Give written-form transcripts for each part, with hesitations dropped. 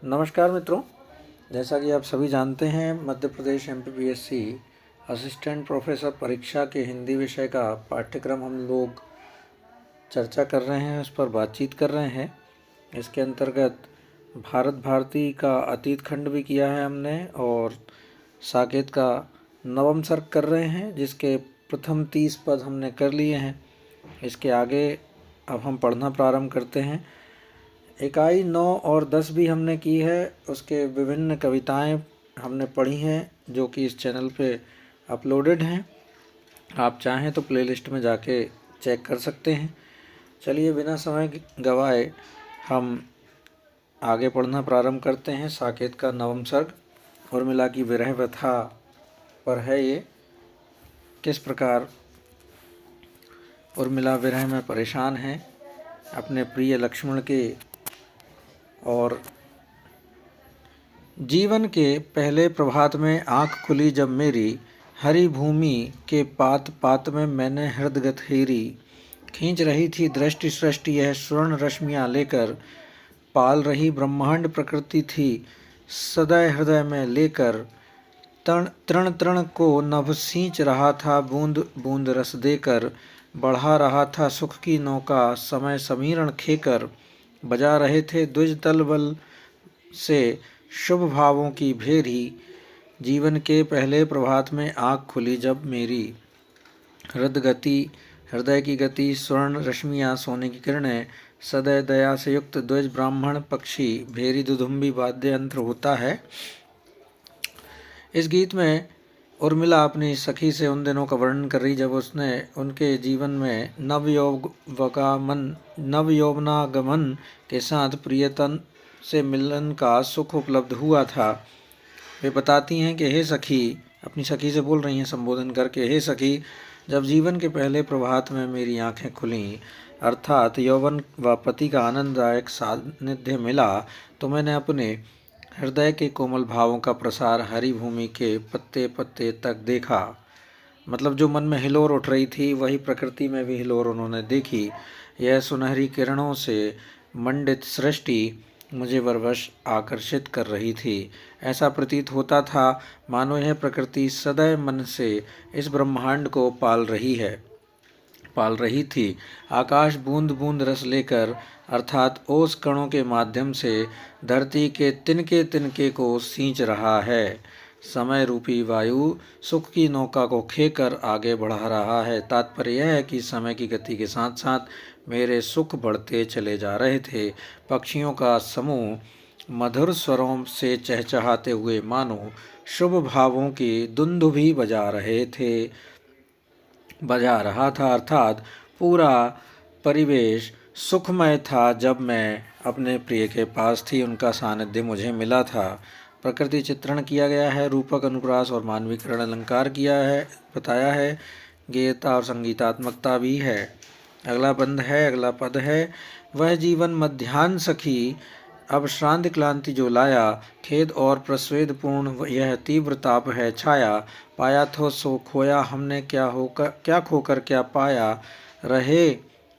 नमस्कार मित्रों, जैसा कि आप सभी जानते हैं Madhya Pradesh MPPSC assistant professor परीक्षा के हिंदी विषय का पाठ्यक्रम हम लोग चर्चा कर रहे हैं, उस पर बातचीत कर रहे हैं। इसके अंतर्गत भारत भारती का अतीत खंड भी किया है हमने और साकेत का नवम सर्ग कर रहे हैं, जिसके प्रथम 30 पद हमने कर लिए हैं। इसके आगे अब हम पढ़ना प्रारंभ करते हैं। इकाई 9 और 10 भी हमने की है, उसके विभिन्न कविताएं हमने पढ़ी हैं जो कि इस चैनल पे अपलोडेड हैं। आप चाहें तो प्लेलिस्ट में जाके चेक कर सकते हैं। चलिए बिना समय गवाए हम आगे पढ़ना प्रारंभ करते हैं। साकेत का नवम सर्ग उर्मिला की विरह व्यथा पर है। ये किस प्रकार उर्मिला विरह में परेशान है अपने प्रिय लक्ष्मण के, और जीवन के पहले प्रभात में आँख खुली जब मेरी, हरी भूमि के पात पात में मैंने हृदगत हेरी। खींच रही थी दृष्टि सृष्टि यह स्वर्ण रश्मियाँ लेकर, पाल रही ब्रह्मांड प्रकृति थी सदैव हृदय में लेकर। तृण तृण को नभ सींच रहा था बूंद बूंद रस देकर, बढ़ा रहा था सुख की नौका समय समीरण खेकर। बजा रहे थे द्विज तल बल से शुभ भावों की भेरी, जीवन के पहले प्रभात में आँख खुली जब मेरी। हृदय की गति स्वर्ण रश्मियाँ सोने की किरणें, सदैव दया से युक्त द्विज ब्राह्मण पक्षी, भेरी दुधुम्बी वाद्य यंत्र होता है। इस गीत में उर्मिला अपनी सखी से उन दिनों का वर्णन कर रही जब उसने उनके जीवन में नवयौवनागमन के साथ प्रियतन से मिलन का सुख उपलब्ध हुआ था। वे बताती हैं कि हे सखी, अपनी सखी से बोल रही हैं संबोधन करके, हे सखी, जब जीवन के पहले प्रभात में मेरी आंखें खुलीं, अर्थात यौवन व पति का आनंददायक सानिध्य मिला, तो मैंने अपने हृदय के कोमल भावों का प्रसार हरी भूमि के पत्ते पत्ते तक देखा। मतलब जो मन में हिलोर उठ रही थी वही प्रकृति में भी हिलोर उन्होंने देखी। यह सुनहरी किरणों से मंडित सृष्टि मुझे वरवश आकर्षित कर रही थी। ऐसा प्रतीत होता था मानो यह प्रकृति सदैव मन से इस ब्रह्मांड को पाल रही थी। आकाश बूंद बूंद रस लेकर, अर्थात ओस कणों के माध्यम से धरती के तिनके तिनके को सींच रहा है। समय रूपी वायु सुख की नौका को खेकर आगे बढ़ा रहा है। तात्पर्य यह है कि समय की गति के साथ साथ मेरे सुख बढ़ते चले जा रहे थे। पक्षियों का समूह मधुर स्वरों से चहचहाते हुए मानो शुभ भावों की दुंदुभी बजा रहा था, अर्थात पूरा परिवेश सुखमय था जब मैं अपने प्रिय के पास थी, उनका सानिध्य मुझे मिला था। प्रकृति चित्रण किया गया है, रूपक अनुप्रास और मानवीकरण अलंकार बताया है, गेयता और संगीतात्मकता भी है। अगला पद है, वह जीवन मध्याह्न सखी अब श्रांति क्लांति जो लाया, खेद और प्रस्वेद पूर्ण यह तीव्र ताप है छाया। पाया तो सो खोया हमने, क्या खोकर क्या पाया, रहे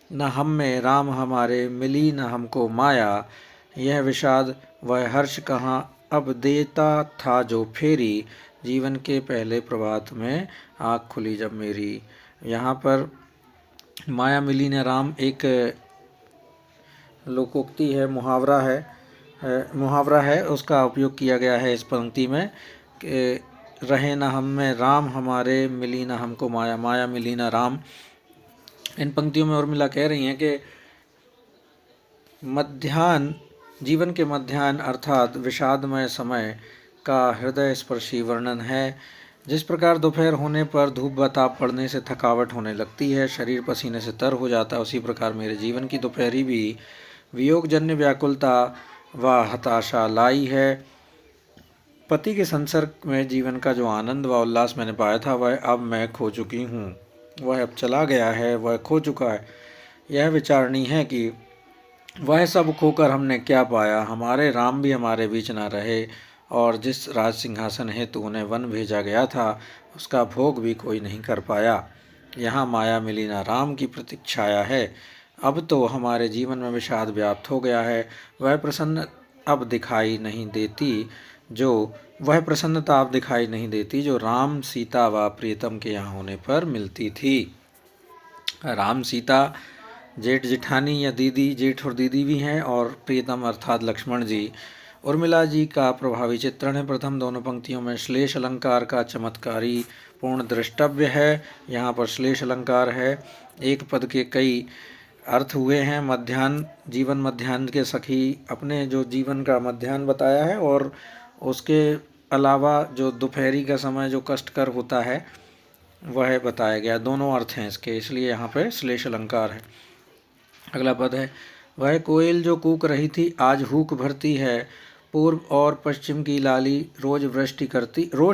न हम में राम हमारे, मिली न हमको माया। यह विषाद वह हर्ष कहाँ अब देता था जो फेरी, जीवन के पहले प्रभात में आँख खुली जब मेरी। यहाँ पर माया मिली न राम एक लोकोक्ति है, मुहावरा है, उसका उपयोग किया गया है इस पंक्ति में कि रहे न हम में राम हमारे, मिली न हमको माया, माया मिली न राम। इन पंक्तियों में उर्मिला कह रही हैं कि जीवन के मध्याह्न अर्थात विषादमय समय का हृदय स्पर्शी वर्णन है। जिस प्रकार दोपहर होने पर धूप बताप पड़ने से थकावट होने लगती है, शरीर पसीने से तर हो जाता है, उसी प्रकार मेरे जीवन की दोपहरी भी वियोगजन्य व्याकुलता व हताशा लाई है। पति के संसर्ग में जीवन का जो आनंद व उल्लास मैंने पाया था वह अब मैं खो चुकी हूँ, वह अब चला गया है, वह खो चुका है। यह विचारणी है कि वह सब खोकर हमने क्या पाया, हमारे राम भी हमारे बीच न रहे, और जिस राज सिंहासन हेतु उन्हें वन भेजा गया था उसका भोग भी कोई नहीं कर पाया। यहाँ माया मिली न राम की प्रतीक्षाया है। अब तो हमारे जीवन में विषाद व्याप्त हो गया है। वह प्रसन्न अब दिखाई नहीं देती, जो राम सीता व प्रियतम के यहाँ होने पर मिलती थी। राम सीता जेठ जेठानी या दीदी, जेठ और दीदी भी हैं, और प्रियतम अर्थात लक्ष्मण जी। उर्मिला जी का प्रभावी चित्रण है। प्रथम दोनों पंक्तियों में श्लेष अलंकार का चमत्कारी पूर्ण द्रष्टव्य है। यहाँ पर श्लेष अलंकार है। एक पद के कई अर्थ हुए हैं। मध्याह्न, जीवन मध्याह्न के सखी अपने जो जीवन का मध्याह्न बताया है, और उसके अलावा जो दोपहरी का समय जो कष्टकर होता है वह बताया गया। दोनों अर्थ हैं इसके, इसलिए यहाँ पे श्लेष अलंकार है। अगला पद है, वह कोयल जो कूक रही थी आज हूक भरती है, पूर्व और पश्चिम की लाली रोष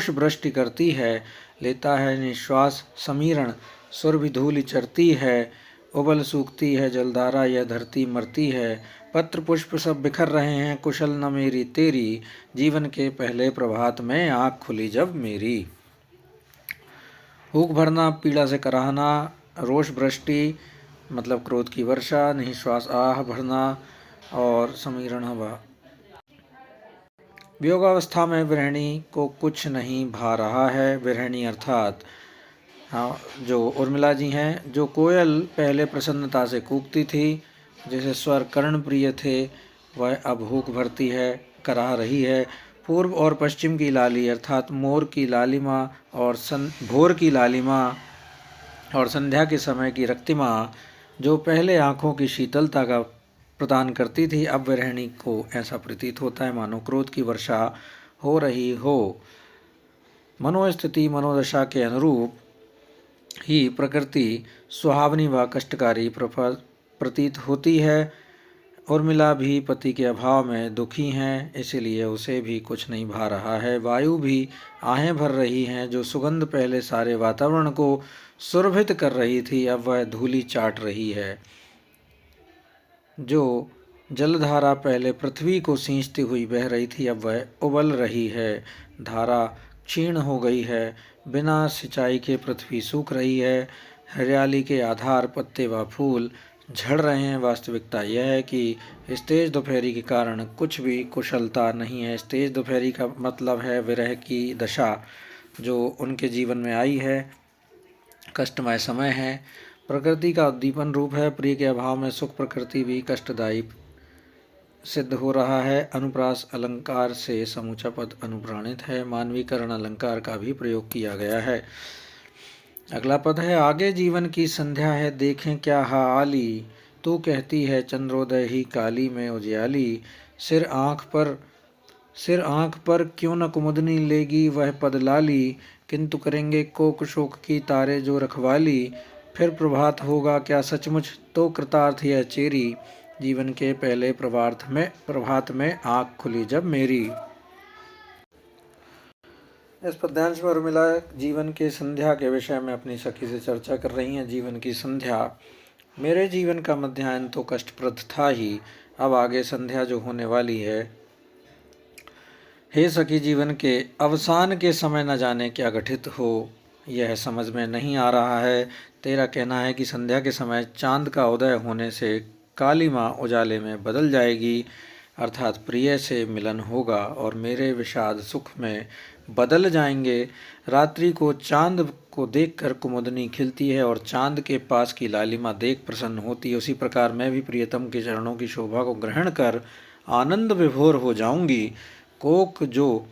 वृष्टि करती है, लेता है निश्वास समीरण सुर भी धूलि चरती है, उबल सूखती है जलधारा यह धरती मरती है, पत्र पुष्प सब बिखर रहे हैं कुशल न मेरी तेरी, जीवन के पहले प्रभात में आँख खुली जब मेरी। हूक भरना, पीड़ा से कराहना, रोष वृष्टि मतलब क्रोध की वर्षा, निश्वास आह भरना, और समीरण हवा। वियोगावस्था में विरहिणी को कुछ नहीं भा रहा है। विरहिणी अर्थात जो उर्मिला जी हैं, जो कोयल पहले प्रसन्नता से कूकती थी, जैसे स्वर कर्ण प्रिय थे, वह अब हूक भरती है, कराह रही है। पूर्व और पश्चिम की लाली अर्थात मोर की लालिमा और भोर की लालिमा और संध्या के समय की रक्तिमा जो पहले आँखों की शीतलता का प्रदान करती थी, अब विरहिणी को ऐसा प्रतीत होता है मानो क्रोध की वर्षा हो रही हो। मनोस्थिति मनोदशा के अनुरूप ही प्रकृति सुहावनी व कष्टकारी प्रतीत होती है। उर्मिला भी पति के अभाव में दुखी हैं, इसलिए उसे भी कुछ नहीं भा रहा है। वायु भी आहें भर रही हैं, जो सुगंध पहले सारे वातावरण को सुरभित कर रही थी, अब वह धूलि चाट रही है। जो जलधारा पहले पृथ्वी को सींचती हुई बह रही थी, अब वह उबल रही है। धारा क्षीण हो गई है, बिना सिंचाई के पृथ्वी सूख रही है। हरियाली के आधार पत्ते व फूल झड़ रहे हैं। वास्तविकता यह है कि इस तेज दोपहरी के कारण कुछ भी कुशलता नहीं है। इस तेज दोपहरी का मतलब है विरह की दशा जो उनके जीवन में आई है, कष्टमय समय है। प्रकृति का उद्दीपन रूप है। प्रिय के अभाव में सुख प्रकृति भी कष्टदायी सिद्ध हो रहा है। अनुप्रास अलंकार से समूचा पद अनुप्राणित है। मानवीकरण अलंकार का भी प्रयोग किया गया है। अगला पद है, आगे जीवन की संध्या है देखें क्या हाली, तू कहती है चंद्रोदय ही काली में उजियाली, सिर आँख पर क्यों न कुमुदनी लेगी वह पद लाली, किंतु करेंगे कोक शोक की तारे जो रखवाली, फिर प्रभात होगा क्या सचमुच तो कृतार्थ यह चेरी, जीवन के पहले प्रभात में आँख खुली जब मेरी। इस पद्यांश में उर्मिला जीवन के संध्या के विषय में अपनी सखी से चर्चा कर रही हैं। जीवन की संध्या, मेरे जीवन का मध्याह्न तो कष्टप्रद था ही, अब आगे संध्या जो होने वाली है, हे सखी जीवन के अवसान के समय न जाने क्या घटित हो, यह समझ में नहीं आ रहा है। तेरा कहना है कि संध्या के समय चांद का उदय होने से काली माँ उजाले में बदल जाएगी, अर्थात प्रिय से मिलन होगा और मेरे विषाद सुख में बदल जाएंगे। रात्रि को चांद को देखकर कुमुदनी खिलती है और चांद के पास की लालिमा देख प्रसन्न होती है। उसी प्रकार मैं भी प्रियतम के चरणों की शोभा को ग्रहण कर आनंद विभोर हो जाऊंगी। कोक जो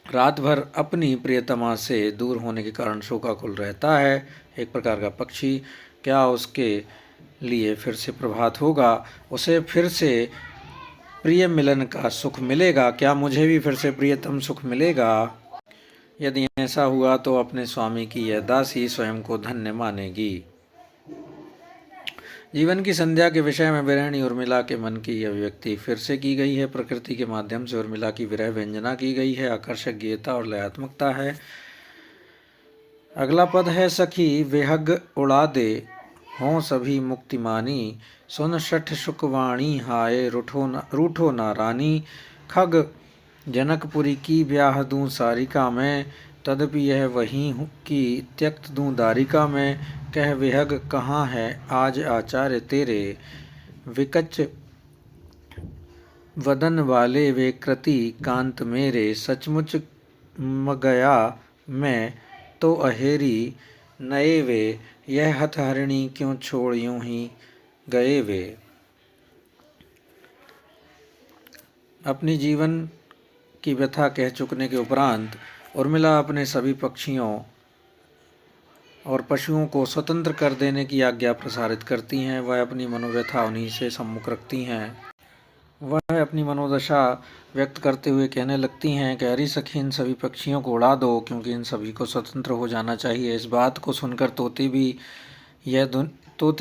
रात भर अपनी प्रियतमा से दूर होने के कारण शोकाकुल रहता है, एक प्रकार का पक्षी, क्या उसके लिए फिर से प्रभात होगा? उसे फिर से प्रिय मिलन का सुख मिलेगा? क्या मुझे भी फिर से प्रियतम सुख मिलेगा? यदि ऐसा हुआ तो अपने स्वामी की यह दासी स्वयं को धन्य मानेगी। जीवन की संध्या के विषय में विरहिणी उर्मिला के मन की यह अभिव्यक्ति फिर से की गई है। प्रकृति के माध्यम से उर्मिला की विरह व्यंजना की गई है। आकर्षक गीता और लयात्मकता है। अगला पद है, सखी विहग उड़ा दे हों सभी मुक्तिमानी, सुन शठ शुकवाणी हाय रूठो ना रानी, खग जनकपुरी की ब्याह दूँ सारिका में, तदपि यह वहीं की त्यक्त दूँ दारिका में, कह विहग कहाँ है आज आचार्य तेरे, विकच वदन वाले वे कृति कांत मेरे, सचमुच मगया मैं तो अहेरी नए वे, यह हथहरिणी क्यों छोड़ यूं ही गए वे। अपनी जीवन की व्यथा कह चुकने के उपरांत उर्मिला अपने सभी पक्षियों और पशुओं को स्वतंत्र कर देने की आज्ञा प्रसारित करती हैं। वह अपनी मनोव्यथा उन्हीं से सम्मुख रखती हैं। वह अपनी मनोदशा व्यक्त करते हुए कहने लगती हैं कि अरे सखी, इन सभी पक्षियों को उड़ा दो, क्योंकि इन सभी को स्वतंत्र हो जाना चाहिए। इस बात को सुनकर तोते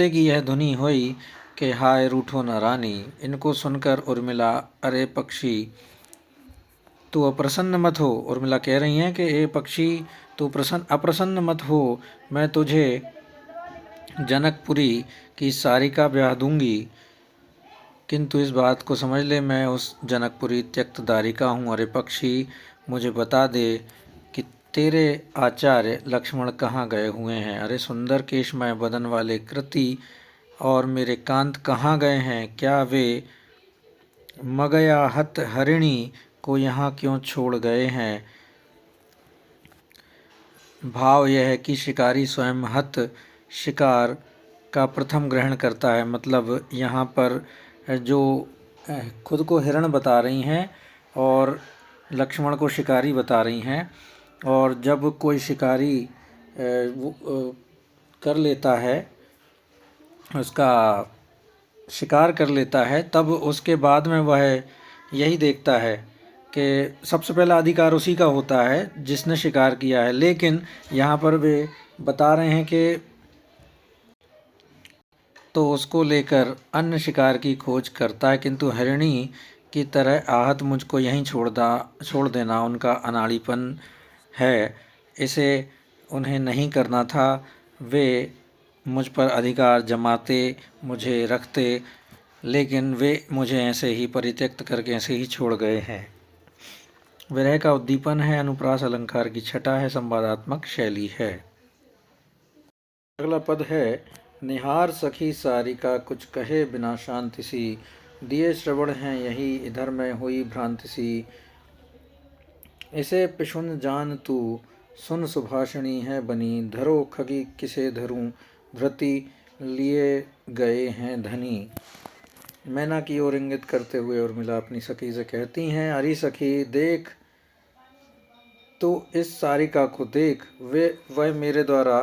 की यह धुनी हुई कि हाय रूठो न रानी। इनको सुनकर उर्मिला, अरे पक्षी तू अप्रसन्न मत हो। उर्मिला कह रही हैं कि ए पक्षी, तू अप्रसन्न मत हो, मैं तुझे जनकपुरी की सारिका ब्याह दूंगी, किंतु इस बात को समझ ले, मैं उस जनकपुरी त्यक्त दारिका हूँ। अरे पक्षी, मुझे बता दे कि तेरे आचार्य लक्ष्मण कहाँ गए हुए हैं। अरे सुंदर केशमय बदन वाले कृति और मेरे कांत कहाँ गए हैं। क्या वे मगया हत हरिणी को यहाँ क्यों छोड़ गए हैं। भाव यह है कि शिकारी स्वयं हत शिकार का प्रथम ग्रहण करता है। मतलब यहाँ पर जो खुद को हिरण बता रही हैं और लक्ष्मण को शिकारी बता रही हैं, और जब कोई शिकारी कर लेता है, उसका शिकार कर लेता है, तब उसके बाद में वह यही देखता है कि सबसे पहला अधिकार उसी का होता है जिसने शिकार किया है। लेकिन यहाँ पर वे बता रहे हैं कि तो उसको लेकर अन्य शिकार की खोज करता है, किंतु हिरणी की तरह आहत मुझको यहीं छोड़ देना उनका अनाड़ीपन है। इसे उन्हें नहीं करना था। वे मुझ पर अधिकार जमाते, मुझे रखते, लेकिन वे मुझे ऐसे ही परित्यक्त करके ऐसे ही छोड़ गए हैं। विरह का उद्दीपन है, अनुप्रास अलंकार की छटा है, संवादात्मक शैली है। अगला पद है, निहार सखी सारिका कुछ कहे बिना शांति सी, दिए श्रवण हैं यही इधर में हुई भ्रांति सी, इसे पिशुन जान तू सुन सुभाषिणी है बनी, धरो खगी किसे धरूं भृति लिए गए हैं धनी। मैना की ओर इंगित करते हुए उर्मिला अपनी सखी से कहती हैं, अरे सखी देख, तो इस सारिका को देख, वह मेरे द्वारा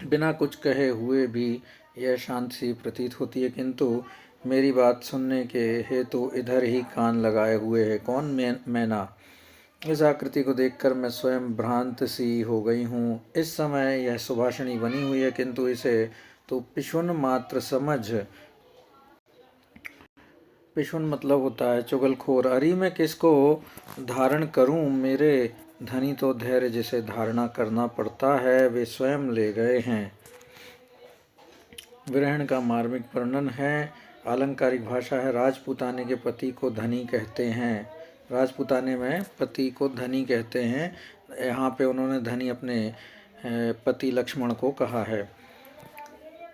बिना कुछ कहे हुए भी यह शांत सी प्रतीत होती है, किंतु मेरी बात सुनने के हेतु इधर ही कान लगाए हुए है। कौन? मैना। इस आकृति को देखकर मैं स्वयं भ्रांत सी हो गई हूँ। इस समय यह सुभाषिणी बनी हुई है, किंतु इसे तो पिशुन मात्र समझ। पिशुन मतलब होता है चुगलखोर। अरे मैं किसको धारण करूं, मेरे धनी तो धैर्य जिसे धारणा करना पड़ता है वे स्वयं ले गए हैं। विरहण का मार्मिक वर्णन है, आलंकारिक भाषा है। राजपुताने के पति को धनी कहते हैं। राजपुताने में पति को धनी कहते हैं। यहाँ पे उन्होंने धनी अपने पति लक्ष्मण को कहा है।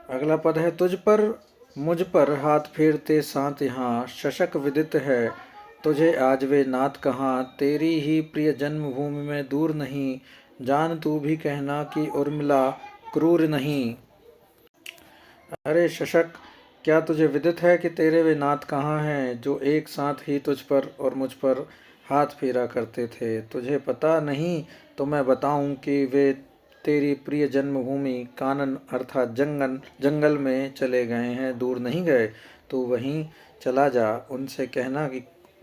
अगला पद है, तुझ पर मुझ पर हाथ फेरते साथ यहाँ, शशक विदित है तुझे आज वे नाथ कहाँ, तेरी ही प्रिय जन्मभूमि में दूर नहीं, जान तू भी कहना कि उर्मिला क्रूर नहीं। अरे शशक, क्या तुझे विदित है कि तेरे वे नाथ कहाँ हैं जो एक साथ ही तुझ पर और मुझ पर हाथ फेरा करते थे। तुझे पता नहीं तो मैं बताऊं कि वे तेरी प्रिय जन्मभूमि कानन अर्थात जंगल में चले गए हैं, दूर नहीं गए। तो वहीं चला जा, उनसे कहना कि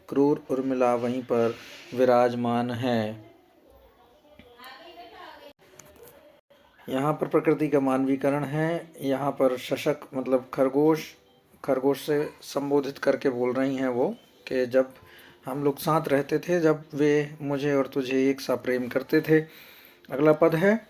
क्रूर उर्मिला वहीं पर विराजमान है। यहाँ पर प्रकृति का मानवीकरण है। यहाँ पर शशक मतलब खरगोश से संबोधित करके बोल रही हैं वो, कि जब हम लोग साथ रहते थे, जब वे मुझे और तुझे एक सा प्रेम करते थे। अगला पद है,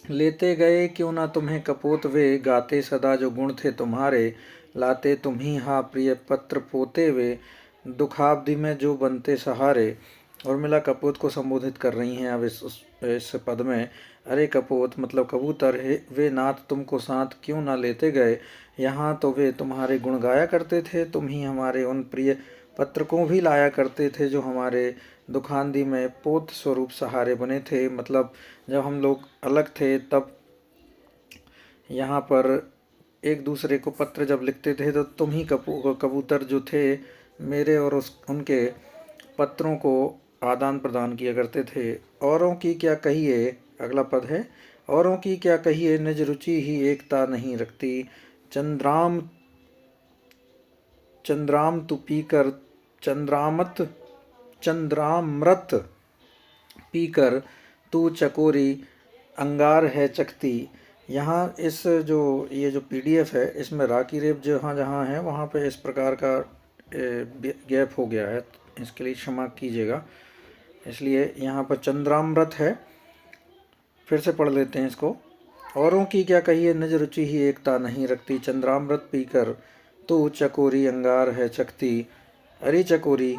लेते गए क्यों ना तुम्हें कपोत वे, गाते सदा जो गुण थे तुम्हारे, लाते तुम्ही हा प्रिय पत्र पोते वे, दुखाब्दि में जो बनते सहारे। उर्मिला कपोत को संबोधित कर रही हैं अब इस पद में। अरे कपोत मतलब कबूतर, वे नाथ तुमको साथ क्यों ना लेते गए। यहाँ तो वे तुम्हारे गुण गाया करते थे, तुम ही हमारे उन प्रिय पत्र को भी लाया करते थे जो हमारे दुखांदी में पोत स्वरूप सहारे बने थे। मतलब जब हम लोग अलग थे तब यहाँ पर एक दूसरे को पत्र जब लिखते थे तो तुम ही कबूतर जो थे मेरे और उनके पत्रों को आदान प्रदान किया करते थे। औरों की क्या कहिए, अगला पद है, औरों की क्या कहिए निज रुचि ही एकता नहीं रखती। चंद्राम चंद्राम तु पीकर चंद्रामृत पीकर तू चकोरी अंगार है चखती। यहाँ इस जो ये जो PDF है इसमें रा की रेप जहाँ जहाँ है वहाँ पे इस प्रकार का गैप हो गया है, इसके लिए क्षमा कीजिएगा। इसलिए यहाँ पर चंद्रामृत है, फिर से पढ़ लेते हैं इसको। औरों की क्या कहिए निज रुचि ही एकता नहीं रखती। चंद्रामृत पीकर तू चकोरी अंगार है चखती। अरे चकोरी,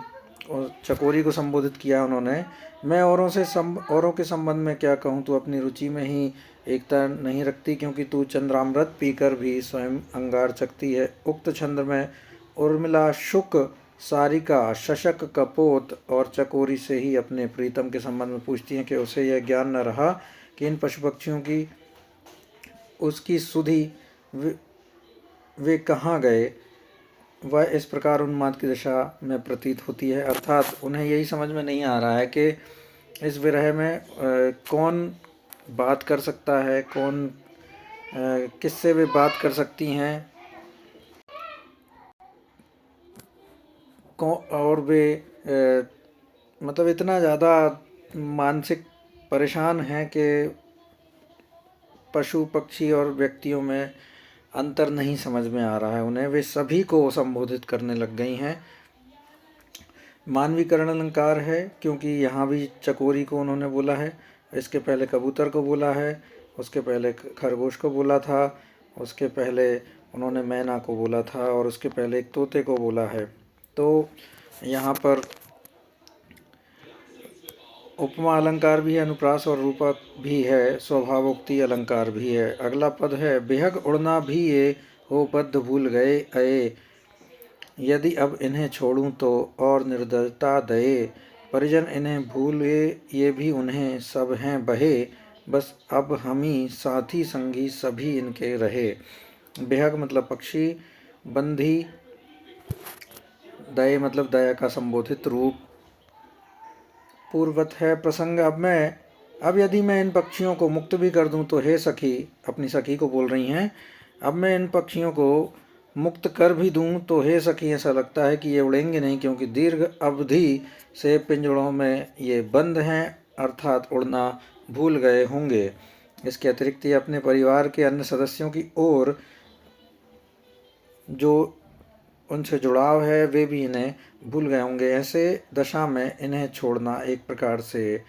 और चकोरी को संबोधित किया उन्होंने। मैं औरों के संबंध में क्या कहूँ, तू अपनी रुचि में ही एकता नहीं रखती क्योंकि तू चंद्रामृत पीकर भी स्वयं अंगार चखती है। उक्त छंद में उर्मिला शुक सारिका शशक कपोत और चकोरी से ही अपने प्रीतम के संबंध में पूछती हैं कि उसे यह ज्ञान न रहा कि इन पशु पक्षियों की उसकी सुधि वे कहाँ गए। वह इस प्रकार उन्माद की दशा में प्रतीत होती है, अर्थात उन्हें यही समझ में नहीं आ रहा है कि इस विरह में कौन बात कर सकता है, कौन किससे वे बात कर सकती हैं, और वे मतलब इतना ज़्यादा मानसिक परेशान हैं कि पशु पक्षी और व्यक्तियों में अंतर नहीं समझ में आ रहा है उन्हें। वे सभी को संबोधित करने लग गई हैं। मानवीकरण अलंकार है क्योंकि यहाँ भी चकोरी को उन्होंने बोला है, इसके पहले कबूतर को बोला है, उसके पहले खरगोश को बोला था, उसके पहले उन्होंने मैना को बोला था और उसके पहले एक तोते को बोला है। तो यहाँ पर उपमा अलंकार भी है, अनुप्रास और रूपक भी है, स्वभावोक्ति अलंकार भी है। अगला पद है, बेहग उड़ना भी ये हो बद्ध भूल गए अये। यदि अब इन्हें छोड़ूं तो और निर्दयता दये। परिजन इन्हें भूले ये भी उन्हें सब हैं बहे। बस अब हमी साथी संगी सभी इनके रहे। बेहग मतलब पक्षी, बंधी, दये मतलब दया का संबोधित रूप। पूर्वत है प्रसंग, अब यदि मैं इन पक्षियों को मुक्त भी कर दूं तो हे सखी, अपनी सखी को बोल रही हैं, अब मैं इन पक्षियों को मुक्त कर भी दूं तो हे सखी ऐसा लगता है कि ये उड़ेंगे नहीं क्योंकि दीर्घ अवधि से पिंजड़ों में ये बंद हैं, अर्थात उड़ना भूल गए होंगे। इसके अतिरिक्त ये अपने परिवार के अन्य सदस्यों की ओर जो उनसे जुड़ाव है वे भी इन्हें भूल गए होंगे। ऐसे दशा में इन्हें छोड़ना एक प्रकार से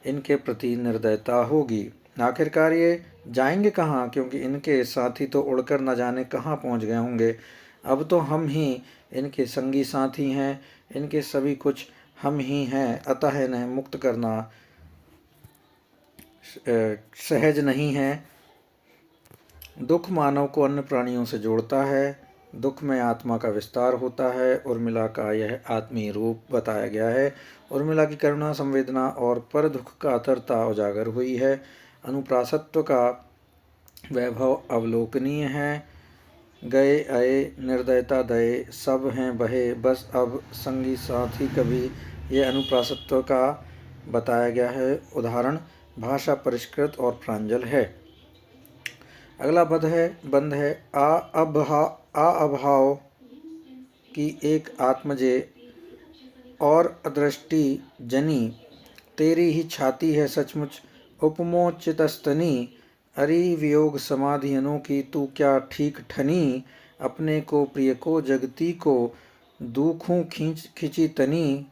इनके प्रति निर्दयता होगी। आखिरकार ये जाएंगे कहाँ, क्योंकि इनके साथी तो उड़कर न जाने कहाँ पहुँच गए होंगे। अब तो हम ही इनके संगी साथी हैं, इनके सभी कुछ हम ही हैं, अतः इन्हें मुक्त करना सहज नहीं है। दुख मानव को अन्य प्राणियों से जोड़ता है, दुख में आत्मा का विस्तार होता है। उर्मिला का यह आत्मीय रूप बताया गया है। उर्मिला की करुणा, संवेदना और पर दुख का आतरता उजागर हुई है। अनुप्रासत्व का वैभव अवलोकनीय है। गए आए, निर्दयता दये, सब हैं बहे, बस अब संगी साथी कभी, ये अनुप्रासत्व का बताया गया है। उदाहरण भाषा परिष्कृत और प्रांजल है। अगला बंध है आ अभाव की एक आत्मजे और अदृष्टि जनी, तेरी ही छाती है सचमुच उपमोचितस्तनी। अरि वियोग समाधि अनोखी, तू क्या ठीक ठनी। अपने को प्रिय को जगती को दुखों खिंची तनी।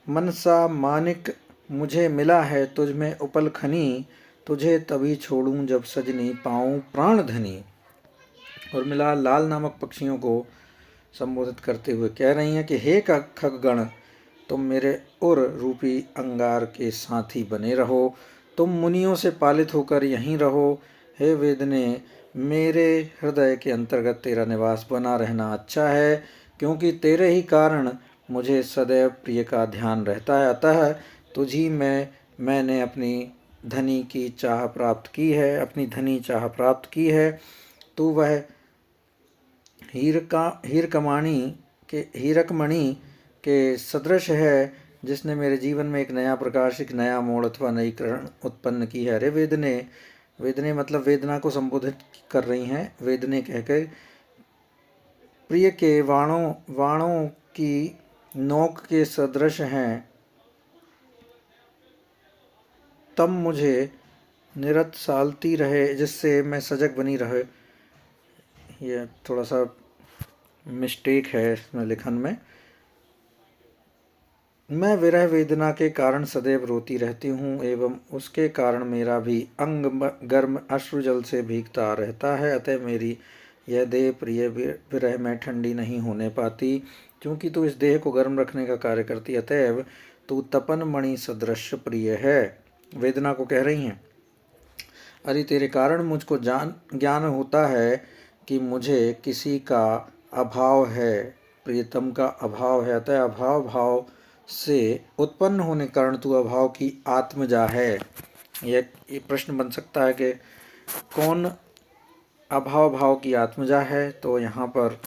मनसा मानिक मुझे मिला है तुझ में उपल खनी, तुझे तभी छोड़ूं जब सजनी पाऊं प्राण धनी। उर्मिला लाल नामक पक्षियों को संबोधित करते हुए कह रही हैं कि हे खगगण, तुम मेरे उर रूपी अंगार के साथी बने रहो, तुम मुनियों से पालित होकर यहीं रहो। हे वेदने, मेरे हृदय के अंतर्गत तेरा निवास बना रहना अच्छा है। क्योंकि तेरे ही कारण मुझे सदैव प्रिय का ध्यान रहता है। अतः तुझी में मैंने अपनी धनी की चाह प्राप्त की है, अपनी धनी चाह प्राप्त की है। तू वह हीरकमणि के सदृश है जिसने मेरे जीवन में एक नया प्रकाश, एक नया मोड़ अथवा नई किरण उत्पन्न की है। अरे वेदने, वेदने मतलब वेदना को संबोधित कर रही हैं। वेदने कहकर प्रिय के वाणों की नोक के सदृश हैं। तम मुझे निरत सालती रहे जिससे मैं सजग बनी रहे। ये थोड़ा सा मिस्टेक है इसमें लिखन में। मैं विरह वेदना के कारण सदैव रोती रहती हूँ एवं उसके कारण मेरा भी अंग गर्म अश्रुजल से भीगता रहता है। अतः मेरी यह देह प्रिय विरह में ठंडी नहीं होने पाती। क्योंकि तू इस देह को गर्म रखने का कार्य करती, अतएव तू तपन मणि सदृश प्रिय है। वेदना को कह रही हैं, अरे तेरे कारण मुझको ज्ञान होता है कि मुझे किसी का अभाव है, प्रियतम का अभाव है। अतः अभाव भाव से उत्पन्न होने कारण तू अभाव की आत्मजा है। यह प्रश्न बन सकता है कि कौन अभाव भाव की आत्मजा है। तो यहाँ पर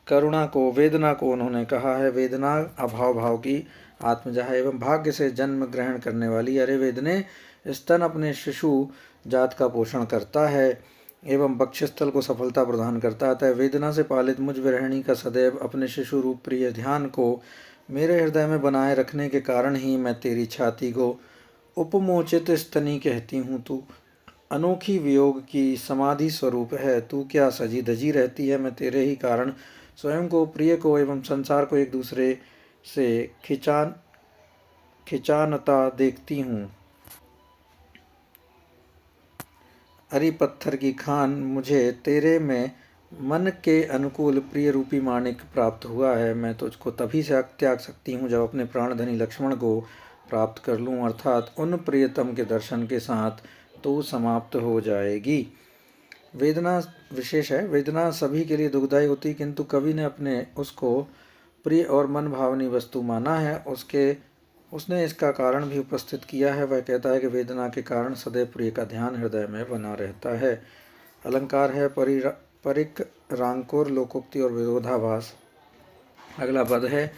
करुणा को, वेदना को उन्होंने कहा है, वेदना अभाव भाव की आत्मजा है एवं भाग्य से जन्म ग्रहण करने वाली। अरे वेदने, स्तन अपने शिशु जात का पोषण करता है एवं वक्षस्थल को सफलता प्रदान करता है। वेदना से पालित मुझ विरहिणी का सदैव अपने शिशु रूप प्रिय ध्यान को मेरे हृदय में बनाए रखने के कारण ही मैं तेरी छाती को उपमोचित स्तनी कहती हूँ। तू अनोखी वियोग की समाधि स्वरूप है। तू क्या सजी धजी रहती है। मैं तेरे ही कारण स्वयं को, प्रिय को एवं संसार को एक दूसरे से खिंचानता देखती हूँ। अरी पत्थर की खान, मुझे तेरे में मन के अनुकूल प्रिय रूपी माणिक प्राप्त हुआ है। मैं तुझको तभी से त्याग सकती हूँ जब अपने प्राणधनी लक्ष्मण को प्राप्त कर लूँ, अर्थात उन प्रियतम के दर्शन के साथ तो समाप्त हो जाएगी। वेदना विशेष है। वेदना सभी के लिए दुखदायी होती, किंतु कवि ने अपने उसको प्रिय और मन भावनी वस्तु माना है। उसने इसका कारण भी उपस्थित किया है। वह कहता है कि वेदना के कारण सदैव प्रिय का ध्यान हृदय में बना रहता है। अलंकार है परिक, रांकुर, लोकोक्ति और विरोधाभास। अगला पद है,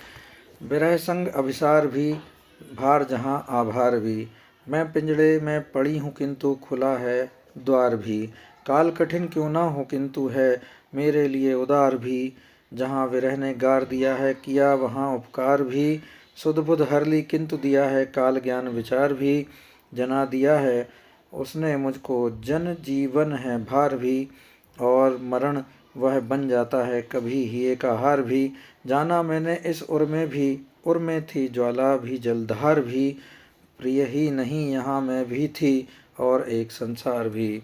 विरह संग अभिसार भी, भार जहाँ आभार भी। मैं पिंजड़े में पड़ी हूँ किंतु खुला है द्वार भी। काल कठिन क्यों ना हो किंतु है मेरे लिए उदार भी। जहाँ विरह ने गार दिया है किया वहाँ उपकार भी। सुध बुध हर ली किंतु दिया है काल ज्ञान विचार भी। जना दिया है उसने मुझको जन जीवन है भार भी। और मरण वह बन जाता है कभी ही एक आहार भी। जाना मैंने इस उर में भी, उर में थी ज्वाला भी जलधार भी। प्रिय ही नहीं यहाँ मैं भी थी और एक संसार भी।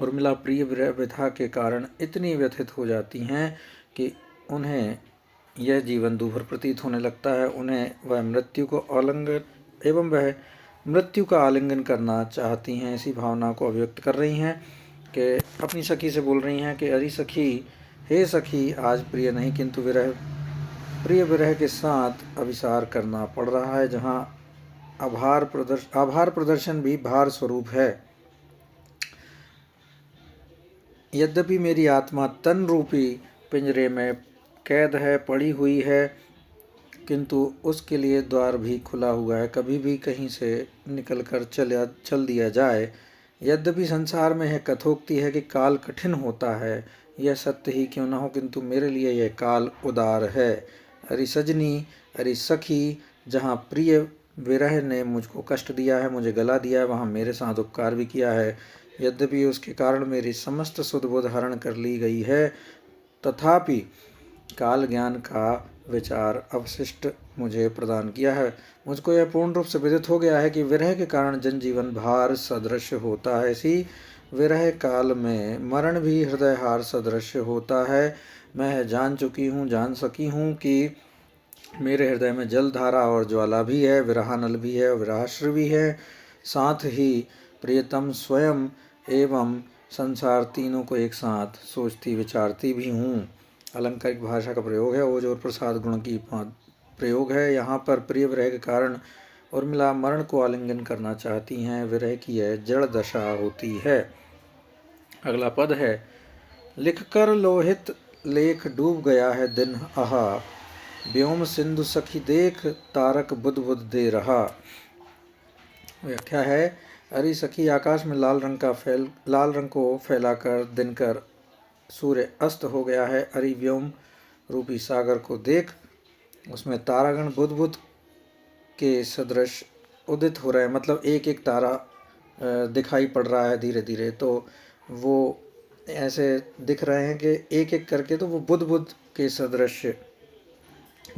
उर्मिला प्रिय विरह व्यथा के कारण इतनी व्यथित हो जाती हैं कि उन्हें यह जीवन दूभर प्रतीत होने लगता है। उन्हें वह मृत्यु का आलिंगन करना चाहती हैं। इसी भावना को अभिव्यक्त कर रही हैं कि अपनी सखी से बोल रही हैं कि अरे सखी, हे सखी, आज प्रिय नहीं किंतु प्रिय विरह के साथ अभिसार करना पड़ रहा है, जहाँ आभार प्रदर्शन भी भार स्वरूप है। यद्यपि मेरी आत्मा तन रूपी पिंजरे में कैद है, पड़ी हुई है, किंतु उसके लिए द्वार भी खुला हुआ है, कभी भी कहीं से निकलकर चल दिया जाए। यद्यपि संसार में है कथोक्ति है कि काल कठिन होता है, यह सत्य ही क्यों न हो, किंतु मेरे लिए यह काल उदार है। अरे सजनी, अरे सखी, जहाँ प्रिय विरह ने मुझको कष्ट दिया है, मुझे गला दिया है, वहाँ मेरे साथ उपकार भी किया है। यद्यपि उसके कारण मेरी समस्त सुध-बुध हरण कर ली गई है, तथापि काल ज्ञान का विचार अवशिष्ट मुझे प्रदान किया है। मुझको यह पूर्ण रूप से विदित हो गया है कि विरह के कारण जनजीवन भार सदृश होता है, इसी विरह काल में मरण भी हृदय हार सदृश होता है। मैं जान सकी हूँ कि मेरे हृदय में जलधारा और ज्वाला भी है, विरहानल भी है, विरहाश्र भी है, साथ ही प्रियतम स्वयं एवं संसार तीनों को एक साथ सोचती विचारती भी हूँ। अलंकारिक भाषा का प्रयोग है। ओज और प्रसाद गुण की प्रयोग है। यहाँ पर प्रिय विरह के कारण उर्मिला मरण को आलिंगन करना चाहती हैं। विरह की यह जड़ दशा होती है। अगला पद है, लिख कर लोहित लेख डूब गया है दिन आहा, व्योम सिंधु सखी देख तारक बुध बुध दे रहा। व्याख्या है, अरे सखी आकाश में लाल रंग को फैलाकर दिनकर सूर्य अस्त हो गया है। अरे व्योम रूपी सागर को देख, उसमें तारागण बुध बुध के सदृश उदित हो रहे हैं। मतलब एक एक तारा दिखाई पड़ रहा है धीरे धीरे, तो वो ऐसे दिख रहे हैं कि एक एक करके, तो वो बुध बुध के सदृश,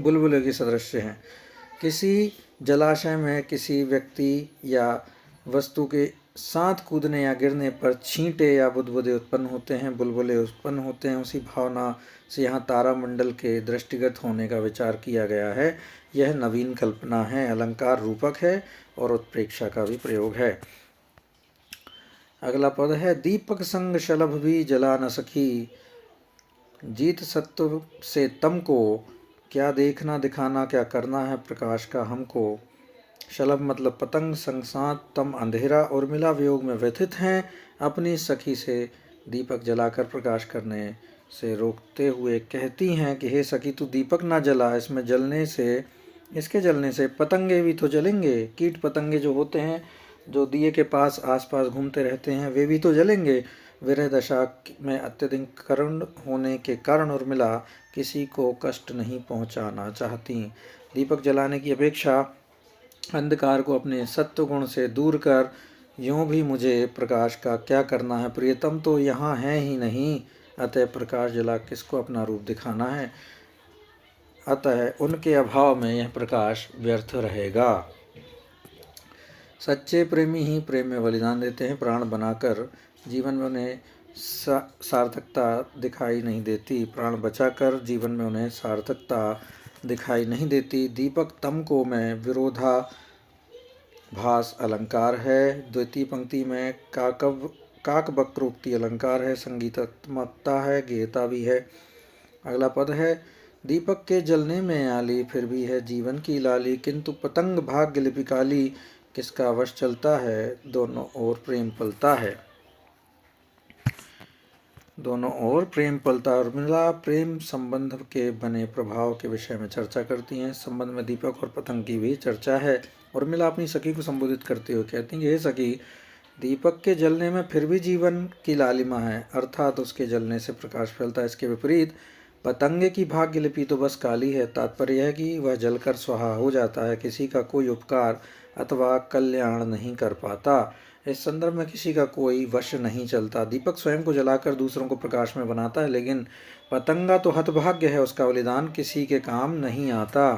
बुलबुल के सदृश हैं। किसी जलाशय में किसी व्यक्ति या वस्तु के साथ कूदने या गिरने पर छींटे या बुदबुदे उत्पन्न होते हैं, बुलबुले उत्पन्न होते हैं। उसी भावना से यहाँ तारामंडल के दृष्टिगत होने का विचार किया गया है। यह नवीन कल्पना है, अलंकार रूपक है और उत्प्रेक्षा का भी प्रयोग है। अगला पद है, दीपक संग शलभ भी जला न सकी, जीत सत्व से तम को, क्या देखना दिखाना क्या करना है प्रकाश का हमको। शलभ मतलब पतंग, संग साथ, तम अंधेरा। उर्मिला वियोग में व्यथित हैं। अपनी सखी से दीपक जलाकर प्रकाश करने से रोकते हुए कहती हैं कि हे सखी तू दीपक ना जला, इसके जलने से पतंगे भी तो जलेंगे। कीट पतंगे जो होते हैं, जो दिए के पास आसपास घूमते रहते हैं, वे भी तो जलेंगे। विरह दशा में अत्यधिक करुण होने के कारण उर्मिला किसी को कष्ट नहीं पहुंचाना चाहती। दीपक जलाने की अपेक्षा अंधकार को अपने सत्व गुण से दूर कर, यूं भी मुझे प्रकाश का क्या करना है, प्रियतम तो यहाँ है ही नहीं, अतः प्रकाश जला किसको अपना रूप दिखाना है। अतः उनके अभाव में यह प्रकाश व्यर्थ रहेगा। सच्चे प्रेमी ही प्रेम में बलिदान देते हैं। प्राण बनाकर जीवन में उन्हें सार्थकता दिखाई नहीं देती, प्राण बचाकर जीवन में उन्हें सार्थकता दिखाई नहीं देती। दीपक तम को में विरोधाभास अलंकार है। द्वितीय पंक्ति में काकवक्रोक्ति अलंकार है, संगीतात्मकता है, गेयता भी है। अगला पद है, दीपक के जलने में आली फिर भी है जीवन की लाली, किंतु पतंग भाग्य लिपि काली, किसका वश चलता है दोनों ओर प्रेम पलता है। दोनों ओर प्रेम पलता। उर्मिला प्रेम संबंध के बने प्रभाव के विषय में चर्चा करती हैं। संबंध में दीपक और पतंग की भी चर्चा है। उर्मिला अपनी सखी को संबोधित करते हुए कहती हैं कि हे सखी, दीपक के जलने में फिर भी जीवन की लालिमा है, अर्थात उसके जलने से प्रकाश फैलता है। इसके विपरीत पतंगे की भाग्य लिपि तो बस काली है, तात्पर्य है कि वह जलकर स्वाहा हो जाता है, किसी का कोई उपकार अथवा कल्याण नहीं कर पाता। इस संदर्भ में किसी का कोई वश नहीं चलता। दीपक स्वयं को जलाकर दूसरों को प्रकाश में बनाता है, लेकिन पतंगा तो हतभाग्य है, उसका बलिदान किसी के काम नहीं आता।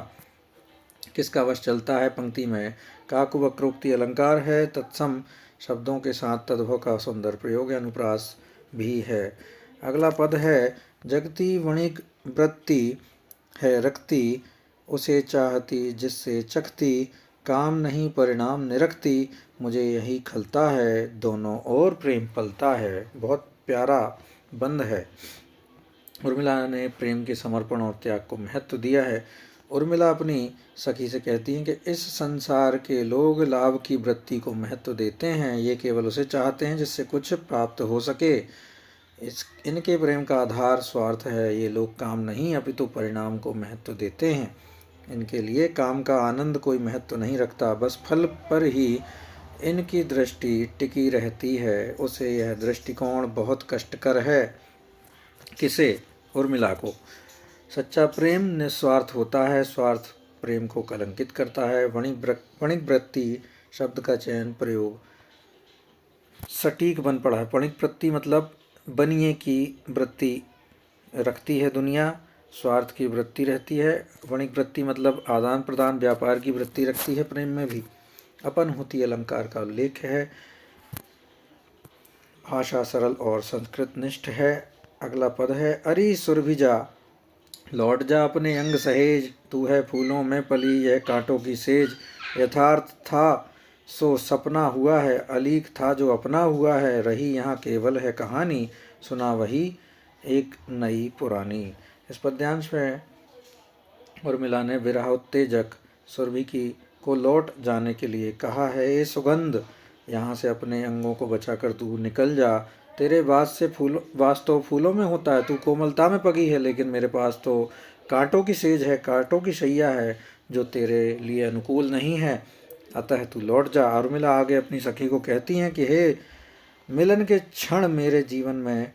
किसका वश चलता है पंक्ति में काकवक्रोक्ति अलंकार है, तत्सम शब्दों के साथ तद्भव का सुंदर प्रयोग अनुप्रास भी है। अगला पद है, जगती वणिक वृत्ति है रखती, उसे चाहती जिससे चखती, काम नहीं परिणाम निरखती, मुझे यही खलता है दोनों और प्रेम पलता है। बहुत प्यारा बंद है। उर्मिला ने प्रेम के समर्पण और त्याग को महत्व दिया है। उर्मिला अपनी सखी से कहती हैं कि इस संसार के लोग लाभ की वृत्ति को महत्व देते हैं, ये केवल उसे चाहते हैं जिससे कुछ प्राप्त हो सके। इनके प्रेम का आधार स्वार्थ है। ये लोग काम नहीं अपितु परिणाम को महत्व देते हैं। इनके लिए काम का आनंद कोई महत्व नहीं रखता, बस फल पर ही इनकी दृष्टि टिकी रहती है। उसे यह दृष्टिकोण बहुत कष्टकर है। किसे? उर्मिला को। सच्चा प्रेम निस्वार्थ होता है, स्वार्थ प्रेम को कलंकित करता है। वणिक वृत्ति शब्द का चयन प्रयोग सटीक बन पड़ा है। वणिक वृत्ति मतलब बनिए की वृत्ति रखती है दुनिया, स्वार्थ की वृत्ति रहती है। वणिक वृत्ति मतलब आदान प्रदान व्यापार की वृत्ति रखती है। प्रेम में भी अपन होती अलंकार का उल्लेख है। भाषा सरल और संस्कृत निष्ठ है। अगला पद है, अरे सुरभिजा लौट जा अपने अंग सहेज, तू है फूलों में पली यह कांटों की सेज। यथार्थ था सो सपना हुआ है, अलीक था जो अपना हुआ है। रही यहाँ केवल है कहानी, सुना वही एक नई पुरानी। इस पद्यांश में उर्मिला ने विरहोत्तेजक सुरभि को लौट जाने के लिए कहा है, ये सुगंध, यहाँ से अपने अंगों को बचाकर तू निकल जा। तेरे वास तो फूलों में होता है, तू कोमलता में पकी है, लेकिन मेरे पास तो कांटों की सेज है, कांटों की शैया है, जो तेरे लिए अनुकूल नहीं है। अतः तू लौट जा। उर्मिला आगे अपनी सखी को कहती हैं कि हे, मिलन के क्षण मेरे जीवन में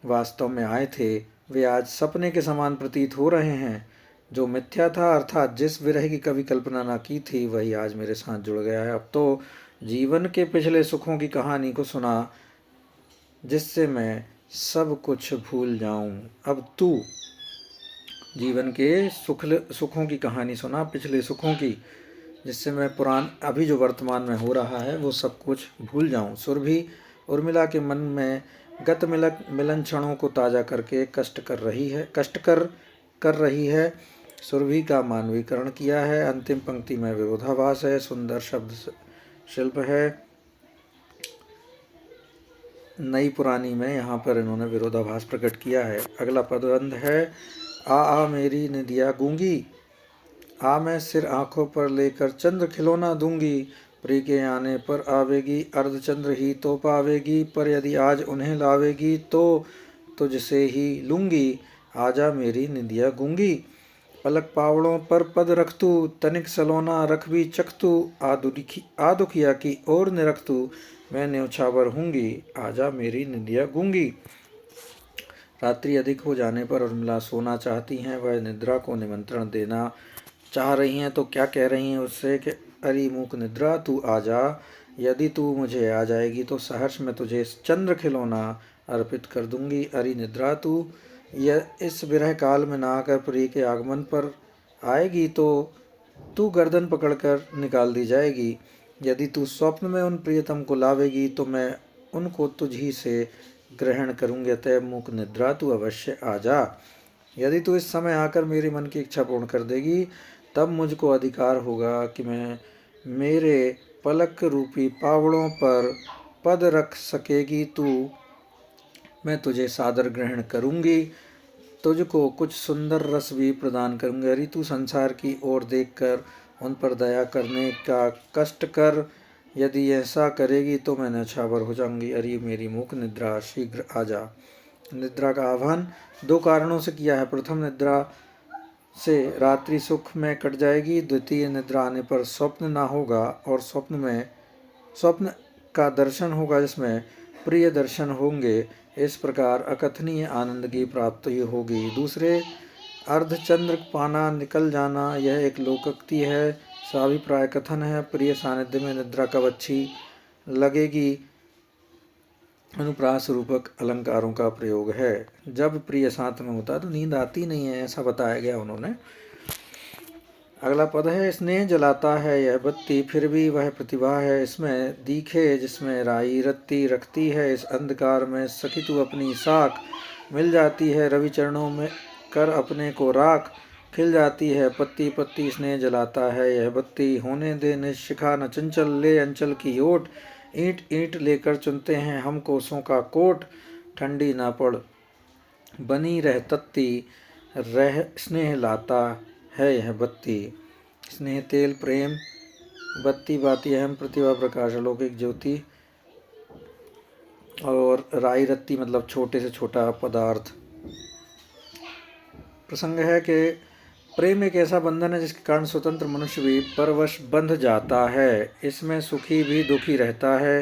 वास्तव में आए थे, वे आज सपने के समान प्रतीत हो रहे हैं। जो मिथ्या था, अर्थात जिस विरह की कभी कल्पना ना की थी, वही आज मेरे साथ जुड़ गया है। अब तो जीवन के पिछले सुखों की कहानी को सुना, जिससे मैं सब कुछ भूल जाऊं। अब तू जीवन के सुखों की कहानी सुना, पिछले सुखों की, जिससे मैं अभी जो वर्तमान में हो रहा है वो सब कुछ भूल जाऊं। सुरभि उर्मिला के मन में गत मिलन क्षणों को ताज़ा करके कष्ट कर रही है। सुरभि का मानवीकरण किया है। अंतिम पंक्ति में विरोधाभास है, सुंदर शब्द शिल्प है। नई पुरानी में यहाँ पर इन्होंने विरोधाभास प्रकट किया है। अगला पदबंध है, आ मेरी निदिया गूंगी, आ मैं सिर आंखों पर लेकर चंद्र खिलौना दूंगी। प्रिय के आने पर आवेगी, अर्धचंद्र ही तो पावेगी, पर यदि आज उन्हें लावेगी तो तुझसे ही लूंगी। आजा मेरी निदिया गूंगी, पलक पावड़ों पर पद रख तू, तनिक सलोना रख भी चख तू, आ दुखिया की ओर निरख तू, मैं न्यौछावर हूँगी, आजा मेरी निदिया गूंगी। रात्रि अधिक हो जाने पर उर्मिला सोना चाहती हैं। वह निद्रा को निमंत्रण देना चाह रही हैं, तो क्या कह रही हैं उससे कि अरे मूक निद्रा, तू आजा, यदि तू मुझे आ जाएगी तो सहर्ष मैं तुझे चंद्र खिलौना अर्पित कर दूंगी। अरे निद्रा, तू यह इस विरह काल में ना आकर प्रिय के आगमन पर आएगी तो तू गर्दन पकड़कर निकाल दी जाएगी। यदि तू स्वप्न में उन प्रियतम को लावेगी तो मैं उनको तुझी से ग्रहण करूंगी। अतः मूक निद्रा, तू अवश्य आ जा। यदि तू इस समय आकर मेरे मन की इच्छा पूर्ण कर देगी, तब मुझको अधिकार होगा कि मैं मेरे पलक रूपी पावड़ों पर पद रख सकेगी तू, मैं तुझे सादर ग्रहण करूंगी, तुझको कुछ सुंदर रस भी प्रदान करूंगी। अरे तू संसार की ओर देखकर उन पर दया करने का कष्ट कर, यदि ऐसा करेगी तो मैं न्यौछावर हो जाऊंगी। अरे मेरी मूक निद्रा, शीघ्र आ जा। निद्रा का आह्वान दो कारणों से किया है। प्रथम, निद्रा से रात्रि सुख में कट जाएगी। द्वितीय, निद्रा आने पर स्वप्न ना होगा और स्वप्न का दर्शन होगा, जिसमें प्रिय दर्शन होंगे। इस प्रकार अकथनीय आनंद की प्राप्ति होगी। दूसरे, अर्धचंद्र पाना निकल जाना, यह एक लोकोक्ति है, साभिप्राय कथन है। प्रिय सानिध्य में निद्रा कब अच्छी लगेगी, अनुप्रास रूपक अलंकारों का प्रयोग है। जब प्रिय साथ में होता है तो नींद आती नहीं है, ऐसा बताया गया उन्होंने। अगला पद है, स्नेह जलाता है यह बत्ती, फिर भी वह प्रतिभा है इसमें दीखे, जिसमें राई रत्ती रखती है। इस अंधकार में सखी तू अपनी साख, मिल जाती है रवि चरणों में कर अपने को राख, खिल जाती है पत्ती पत्ती। स्नेह जलाता है यह बत्ती, होने दे निशिखा न चंचल, ले अंचल की ओट, ईंट ईंट लेकर चुनते हैं हम कोसों का कोट, ठंडी ना पड़ बनी रह तत्ती, रह स्नेह लाता है यह बत्ती। स्नेह तेल प्रेम, बत्ती बाती अहम प्रतिभा प्रकाश अलौकिक ज्योति, और राई रत्ती मतलब छोटे से छोटा पदार्थ। प्रसंग है कि प्रेम एक ऐसा बंधन है जिसके कारण स्वतंत्र मनुष्य भी परवश बंध जाता है। इसमें सुखी भी दुखी रहता है,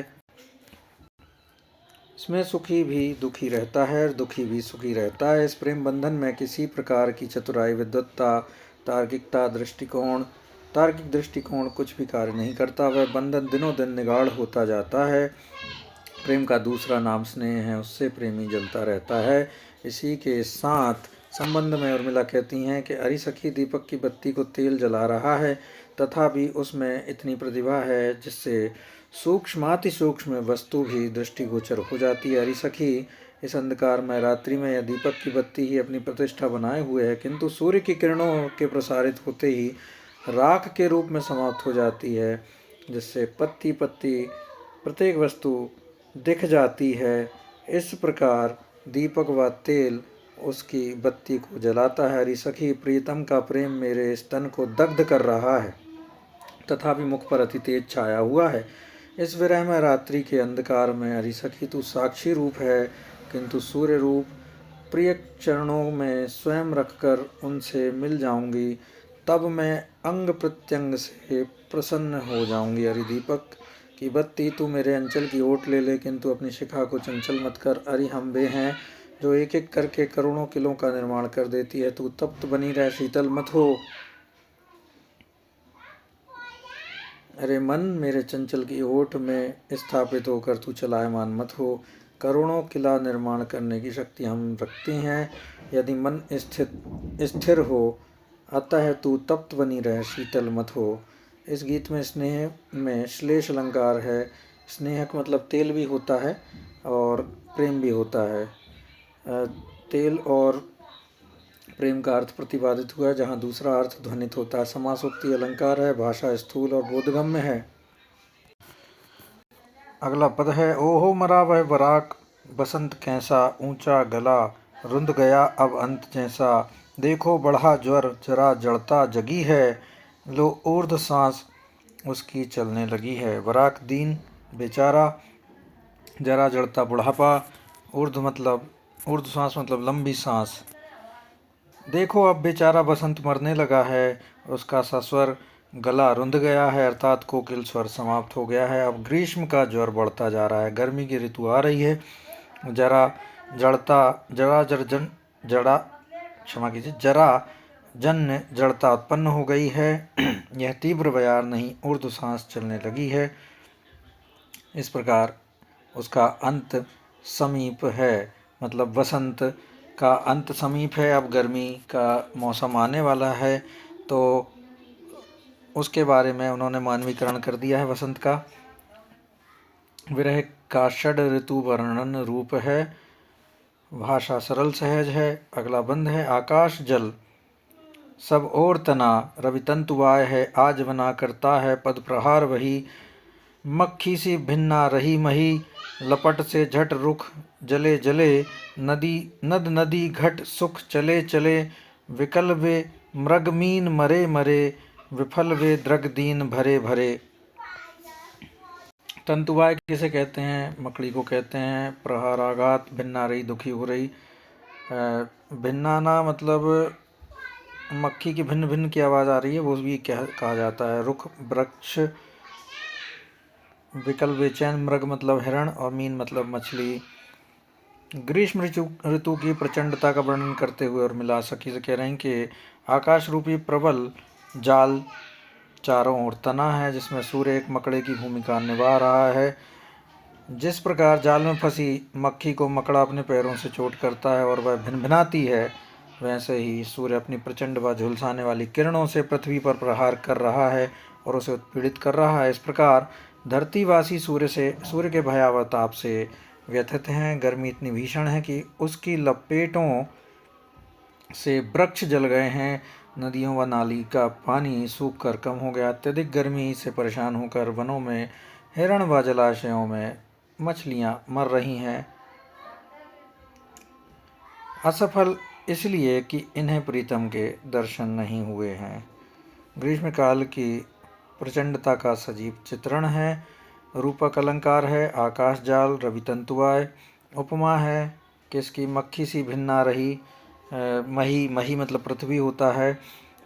इसमें सुखी भी दुखी रहता है और दुखी भी सुखी रहता है। इस प्रेम बंधन में किसी प्रकार की चतुराई, विद्वत्ता, तार्किक दृष्टिकोण कुछ भी कार्य नहीं करता। वह बंधन दिनों दिन निगाढ़ होता जाता है। प्रेम का दूसरा नाम स्नेह है, उससे प्रेमी जलता रहता है। इसी के साथ संबंध में उर्मिला कहती हैं कि अरे सखी, दीपक की बत्ती को तेल जला रहा है, तथापि उसमें इतनी प्रतिभा है जिससे सूक्ष्माति सूक्ष्म वस्तु भी दृष्टिगोचर हो जाती है। अरे सखी, इस अंधकार में रात्रि में यह दीपक की बत्ती ही अपनी प्रतिष्ठा बनाए हुए है, किंतु सूर्य की किरणों के प्रसारित होते ही राख के रूप में समाप्त हो जाती है, जिससे पत्ती पत्ती प्रत्येक वस्तु दिख जाती है। इस प्रकार दीपक व तेल उसकी बत्ती को जलाता है। अरे सखी, प्रीतम का प्रेम मेरे स्तन को दग्ध कर रहा है, तथापि मुख पर अति तेज छाया हुआ है। इस विरह में रात्रि के अंधकार में अरे सखी तू साक्षी रूप है, किंतु सूर्य रूप प्रिय चरणों में स्वयं रखकर उनसे मिल जाऊंगी, तब मैं अंग प्रत्यंग से प्रसन्न हो जाऊंगी। अरे दीपक की बत्ती, तू मेरे अंचल की ओट ले ले, किंतु अपनी शिखा को चंचल मत कर। अरे हम वे हैं जो एक एक करके करोड़ों किलों का निर्माण कर देती है, तू तप्त बनी रह, शीतल मत हो। अरे मन, मेरे चंचल की ओट में स्थापित होकर तू चलायमान मत हो। करोड़ों किला निर्माण करने की शक्ति हम रखते हैं, यदि मन स्थिर हो, अतः तू तप्त बनी रह, शीतल मत हो। इस गीत में स्नेह में श्लेष अलंकार है। स्नेह का मतलब तेल भी होता है और प्रेम भी होता है। तेल और प्रेम का अर्थ प्रतिपादित हुआ है, जहाँ दूसरा अर्थ ध्वनित होता है। समासोक्ति अलंकार है, भाषा स्थूल और बोधगम्य है। अगला पद है, ओहो मरा वह बराक बसंत कैसा, ऊंचा गला रुंध गया अब अंत जैसा। देखो बढ़ा ज्वर जरा जड़ता जगी है, लो ऊर्ध्व सांस उसकी चलने लगी है। बराक दीन बेचारा, जरा जड़ता बुढ़ापा, ऊर्ध्व सांस मतलब लंबी सांस। देखो अब बेचारा बसंत मरने लगा है, उसका सस्वर गला रुंध गया है, अर्थात कोकिल स्वर समाप्त हो गया है। अब ग्रीष्म का ज्वर बढ़ता जा रहा है, गर्मी की ऋतु आ रही है। जरा जन्य जड़ता उत्पन्न हो गई है। यह तीव्र बयार नहीं, ऊर्ध्व सांस चलने लगी है। इस प्रकार उसका अंत समीप है, मतलब वसंत का अंत समीप है। अब गर्मी का मौसम आने वाला है, तो उसके बारे में उन्होंने मानवीकरण कर दिया है वसंत का। विरह का षड ऋतु वर्णन रूप है, भाषा सरल सहज है। अगला बंध है, आकाश जल सब और तना, रवि तंतुवाय है आज बना करता है पद प्रहार वही। मक्खी सी भिन्ना रही मही, लपट से झट रुख जले जले। नदी घट सुख चले चले, विकल वे मृगमीन मरे मरे। विफल वे द्रग दीन भरे भरे। तंतुवाय किसे कहते हैं? मकड़ी को कहते हैं। प्रहाराघात, भिन्ना रही दुखी हो रही। भिन्नाना मतलब मक्खी की भिन्न भिन्न की आवाज़ आ रही है, वो भी कहा जाता है। रुख वृक्ष, विकल बेचैन, मृग मतलब हिरण और मीन मतलब मछली। ग्रीष्म ऋतु की प्रचंडता का वर्णन करते हुए और मिला सखी से कह रहे हैं कि आकाश रूपी प्रबल जाल चारों ओर तना है, जिसमें सूर्य एक मकड़े की भूमिका निभा रहा है। जिस प्रकार जाल में फंसी मक्खी को मकड़ा अपने पैरों से चोट करता है और वह भिनभिनाती है, वैसे ही सूर्य अपनी प्रचंड व झुलसाने वाली किरणों से पृथ्वी पर प्रहार कर रहा है और उसे उत्पीड़ित कर रहा है। इस प्रकार धरतीवासी सूर्य के भयावह ताप से व्यथित हैं। गर्मी इतनी भीषण है कि उसकी लपेटों से वृक्ष जल गए हैं। नदियों व नाली का पानी सूख कर कम हो गया। अत्यधिक गर्मी से परेशान होकर वनों में हिरण व जलाशयों में मछलियां मर रही हैं, असफल इसलिए कि इन्हें प्रीतम के दर्शन नहीं हुए हैं। ग्रीष्मकाल की प्रचंडता का सजीव चित्रण है। रूपक अलंकार है, आकाश जाल, रवि तंतुवाय। उपमा है किसकी? मक्खी सी भिन्ना रही। मही मतलब पृथ्वी होता है।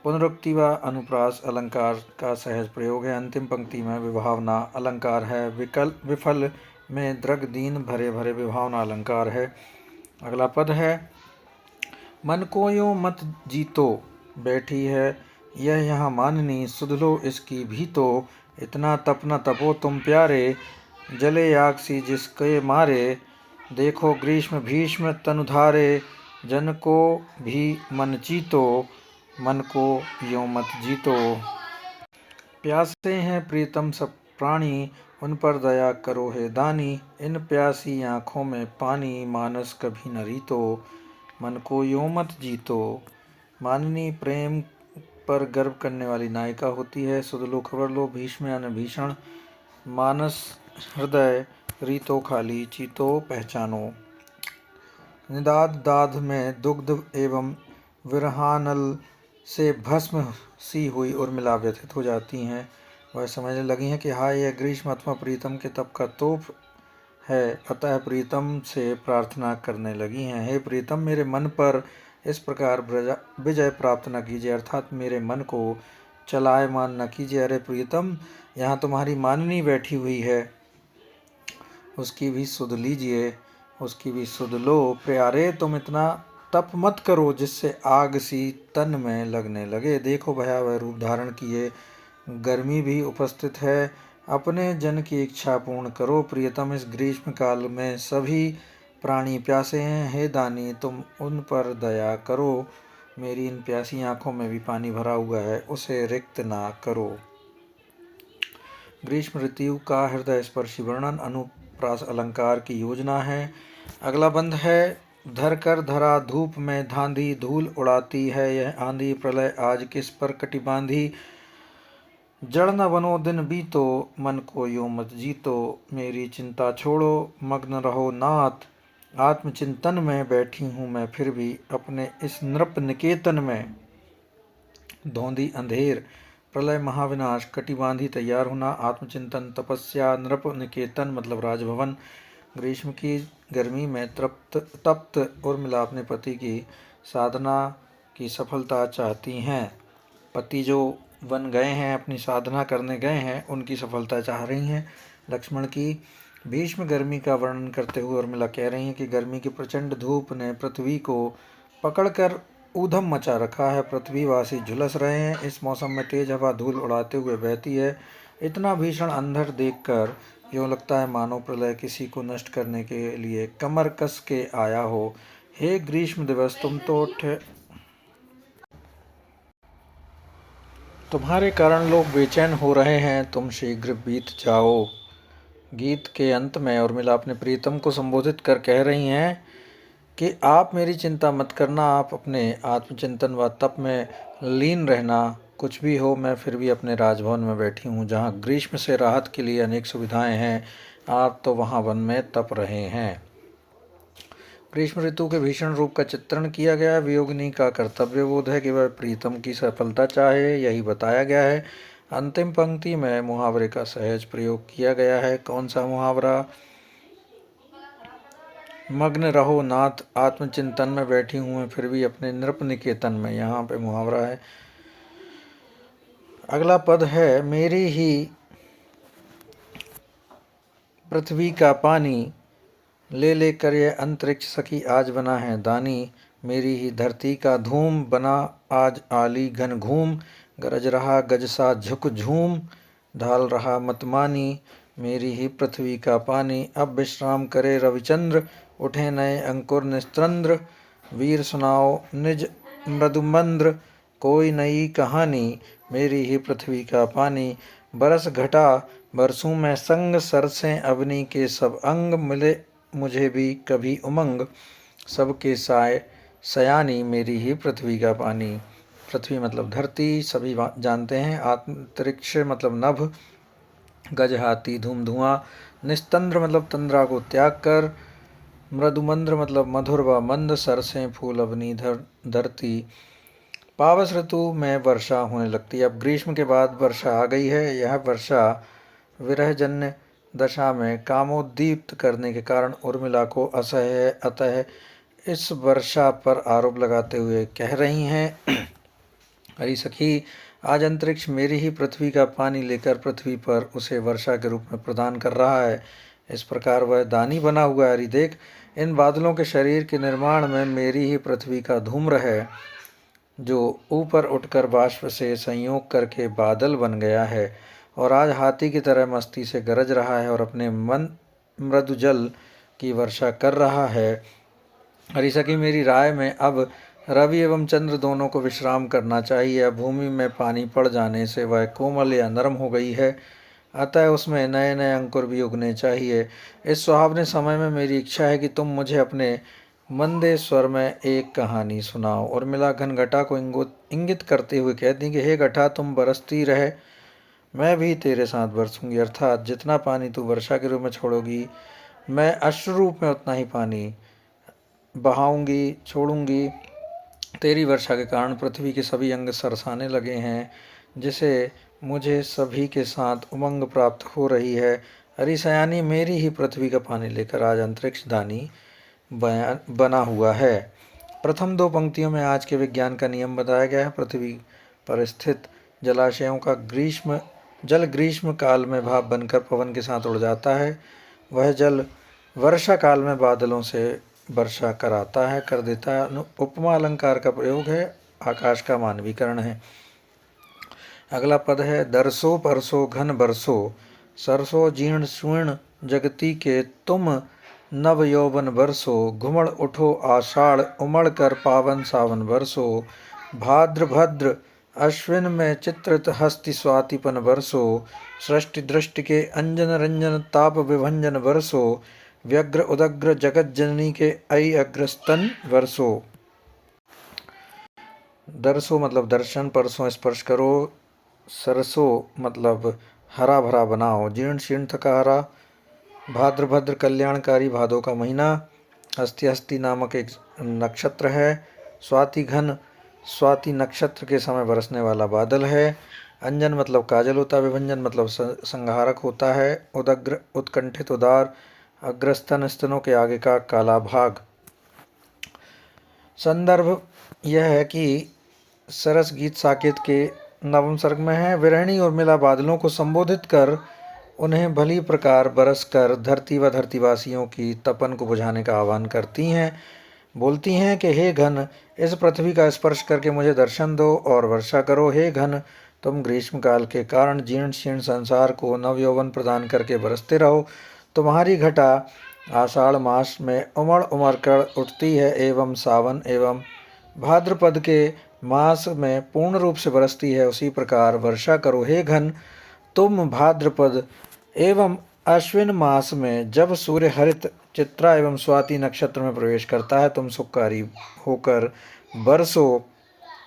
पुनरुक्ति व अनुप्रास अलंकार का सहज प्रयोग है। अंतिम पंक्ति में विभावना अलंकार है। विफल में द्रग दीन भरे भरे विभावना अलंकार है। अगला पद है, मन को यूं मत जीतो बैठी है यह यहाँ माननी, सुध लो इसकी भी तो। इतना तप न तपो तुम प्यारे, जले आग सी जिसके मारे। देखो ग्रीष्म भीष्म तनुधारे, जन को भी मन जीतो, मन को यूं मत जीतो। प्यासे हैं प्रीतम सब प्राणी, उन पर दया करो हे दानी। इन प्यासी आँखों में पानी, मानस कभी न रीतो, मन को यूं मत जीतो। माननी प्रेम पर गर्व करने वाली नायिका होती है। सुध लो खबर लो, भीष्म यानी भीषण, मानस हृदय, रीतो खाली, चीतो पहचानो। निदाद दाध में दुग्ध एवं विरहानल से भस्म सी हुई उर्मिला व्यथित हो जाती हैं। वह समझने लगी हैं कि हाय, यह ग्रीष्म अथवा प्रीतम के तप का तोप है। अतः प्रीतम से प्रार्थना करने लगी हैं, हे प्रीतम, मेरे मन पर इस प्रकार विजय प्राप्त न कीजिए, अर्थात मेरे मन को चलायमान न कीजिए। अरे प्रीतम, यहाँ तुम्हारी माननी बैठी हुई है, उसकी भी सुध लीजिए, उसकी भी सुध लो। प्यारे, तुम इतना तप मत करो जिससे आग सी तन में लगने लगे। देखो, भयावह रूप धारण किए गर्मी भी उपस्थित है, अपने जन की इच्छा पूर्ण करो। प्रियतम, इस ग्रीष्म काल में सभी प्राणी प्यासे हैं, हे दानी, तुम उन पर दया करो। मेरी इन प्यासी आंखों में भी पानी भरा हुआ है, उसे रिक्त ना करो। ग्रीष्म ऋतु का हृदय स्पर्शी वर्णन अनुप्रास अलंकार की योजना है। अगला बंध है, धर कर धरा धूप में धांधी, धूल उड़ाती है यह आंधी, प्रलय आज किस पर कटी बांधी। जड़ न बनो दिन बीतो, मन को यूं मत जीतो, मेरी चिंता छोड़ो मग्न रहो नाथ। आत्मचिंतन में बैठी हूँ मैं फिर भी, अपने इस नृप निकेतन में धौंधी अंधेर। प्रलय महाविनाश, कटी बांधी तैयार होना, आत्मचिंतन, तपस्या, नृप निकेतन मतलब राजभवन। ग्रीष्म की गर्मी में तप्त उर्मिला अपने पति की साधना की सफलता चाहती हैं। पति जो वन गए हैं, अपनी साधना करने गए हैं, उनकी सफलता चाह रही हैं। लक्ष्मण की भीष्म गर्मी का वर्णन करते हुए उर्मिला कह रही हैं कि गर्मी की प्रचंड धूप ने पृथ्वी को पकड़कर ऊधम मचा रखा है, पृथ्वीवासी झुलस रहे हैं। इस मौसम में तेज हवा धूल उड़ाते हुए बहती है। इतना भीषण अंधर देखकर यूँ लगता है मानो प्रलय किसी को नष्ट करने के लिए कमर कस के आया हो। हे ग्रीष्म दिवस, तुम्हारे कारण लोग बेचैन हो रहे हैं, तुम शीघ्र बीत जाओ। गीत के अंत में उर्मिला अपने प्रीतम को संबोधित कर कह रही हैं कि आप मेरी चिंता मत करना, आप अपने आत्मचिंतन व तप में लीन रहना। कुछ भी हो, मैं फिर भी अपने राजभवन में बैठी हूँ, जहाँ ग्रीष्म से राहत के लिए अनेक सुविधाएं हैं। आप तो वहाँ वन में तप रहे हैं। ग्रीष्म ऋतु के भीषण रूप का चित्रण किया गया। वियोगिनी का कर्तव्य बोध है कि वह प्रीतम की सफलता चाहे, यही बताया गया है। अंतिम पंक्ति में मुहावरे का सहज प्रयोग किया गया है। कौन सा मुहावरा? मग्न रहो नाथ, आत्मचिंतन में बैठी हूँ फिर भी अपने नृप निकेतन में, यहाँ पे मुहावरा है। अगला पद है, मेरी ही पृथ्वी का पानी ले लेकर यह अंतरिक्ष सखी आज बना है दानी। मेरी ही धरती का धूम बना आज आली घन घूम, गरज रहा गज सा झुक झूम, ढाल रहा मतमानी। मेरी ही पृथ्वी का पानी अब विश्राम करे रविचंद्र, उठे नए अंकुर निस्त्रंद्र। वीर सुनाओ निज मृदुमंद्र, कोई नई कहानी। मेरी ही पृथ्वी का पानी बरस घटा बरसों में संग, सरसें अवनी के सब अंग, मिले मुझे भी कभी उमंग। सबके साय सयानी मेरी ही पृथ्वी का पानी। पृथ्वी मतलब धरती, सभी जानते हैं। अंतरिक्ष मतलब नभ, गज हाथी, धूम धुआं। निस्तंद्र मतलब तंद्रा को त्याग कर। मृदुमंद्र मतलब मधुर व मंद। सरसें फूल अवनी धरती। पावस ऋतु में वर्षा होने लगती है। अब ग्रीष्म के बाद वर्षा आ गई है। यह वर्षा विरहजन्य दशा में कामोद्दीप्त करने के कारण उर्मिला को असह्य है। अतः इस वर्षा पर आरोप लगाते हुए कह रही हैं, हरी सखी, आज अंतरिक्ष मेरी ही पृथ्वी का पानी लेकर पृथ्वी पर उसे वर्षा के रूप में प्रदान कर रहा है। इस प्रकार वह दानी बना हुआ है। हरी देख, इन बादलों के शरीर के निर्माण में मेरी ही पृथ्वी का धूम्र है, जो ऊपर उठकर बाष्प से संयोग करके बादल बन गया है और आज हाथी की तरह मस्ती से गरज रहा है और अपने मन मृदु जल की वर्षा कर रहा है। हरी सखी, मेरी राय में अब रवि एवं चंद्र दोनों को विश्राम करना चाहिए। भूमि में पानी पड़ जाने से वह कोमल या नरम हो गई है, अतः उसमें नए नए अंकुर भी उगने चाहिए। इस सुहावने समय में मेरी इच्छा है कि तुम मुझे अपने मंदे स्वर में एक कहानी सुनाओ। उर्मिला घनघटा को इंगित करते हुए कहती कि हे घटा, तुम बरसती रहे, मैं भी तेरे साथ बरसूंगी। अर्थात जितना पानी तू वर्षा के रूप में छोड़ोगी, मैं अश्रु रूप में उतना ही पानी बहाऊंगी, छोड़ूंगी। तेरी वर्षा के कारण पृथ्वी के सभी अंग सरसाने लगे हैं, जिसे मुझे सभी के साथ उमंग प्राप्त हो रही है। अरे सयानी, मेरी ही पृथ्वी का पानी लेकर आज अंतरिक्ष दानी बना हुआ है। प्रथम दो पंक्तियों में आज के विज्ञान का नियम बताया गया है। पृथ्वी पर स्थित जलाशयों का ग्रीष्म काल में भाप बनकर पवन के साथ उड़ जाता है। वह जल वर्षा काल में बादलों से वर्षा कर देता है। उपमा अलंकार का प्रयोग है, आकाश का मानवीकरण है। अगला पद है दरसो परसो घन बरसो, सरसो जीर्ण स्वर्ण जगती के तुम नव यौवन बरसो, घुमड़ उठो आषाढ़ उमड़ कर पावन सावन बरसो, भाद्र भद्र अश्विन में चित्रित हस्ति स्वातिपन बरसो, सृष्टि दृष्टि के अंजन रंजन ताप विभंजन बरसो, व्यग्र उदग्र जगत जननी के ऐ अग्रस्तन बरसो। दरसो मतलब दर्शन, परसों स्पर्श करो, सरसो मतलब हरा भरा बनाओ, जीर्ण शीर्ण थका हरा, भाद्रभद्र कल्याणकारी भादों का महीना, हस्ती नामक एक नक्षत्र है, स्वाति घन स्वाति नक्षत्र के समय बरसने वाला बादल है, अंजन मतलब काजल होता है, विभंजन मतलब संहारक होता है, उदग्र उत्कंठित उदार, अग्रस्तन स्तनों के आगे का काला भाग। संदर्भ यह है कि सरस गीत साकेत के नवम सर्ग में है। विरहणी उर्मिला बादलों को संबोधित कर उन्हें भली प्रकार बरस कर धरती व धरतीवासियों की तपन को बुझाने का आह्वान करती हैं। बोलती हैं कि हे घन, इस पृथ्वी का स्पर्श करके मुझे दर्शन दो और वर्षा करो। हे घन, तुम ग्रीष्म काल के कारण जीर्ण शीर्ण संसार को नवयौवन प्रदान करके बरसते रहो। तुम्हारी घटा आषाढ़ मास में उमड़ उमड़ कर उठती है एवं सावन एवं भाद्रपद के मास में पूर्ण रूप से बरसती है। उसी प्रकार वर्षा करो। हे घन, तुम भाद्रपद एवं अश्विन मास में जब सूर्य हरित चित्रा एवं स्वाति नक्षत्र में प्रवेश करता है, तुम सुखकारी होकर बरसो।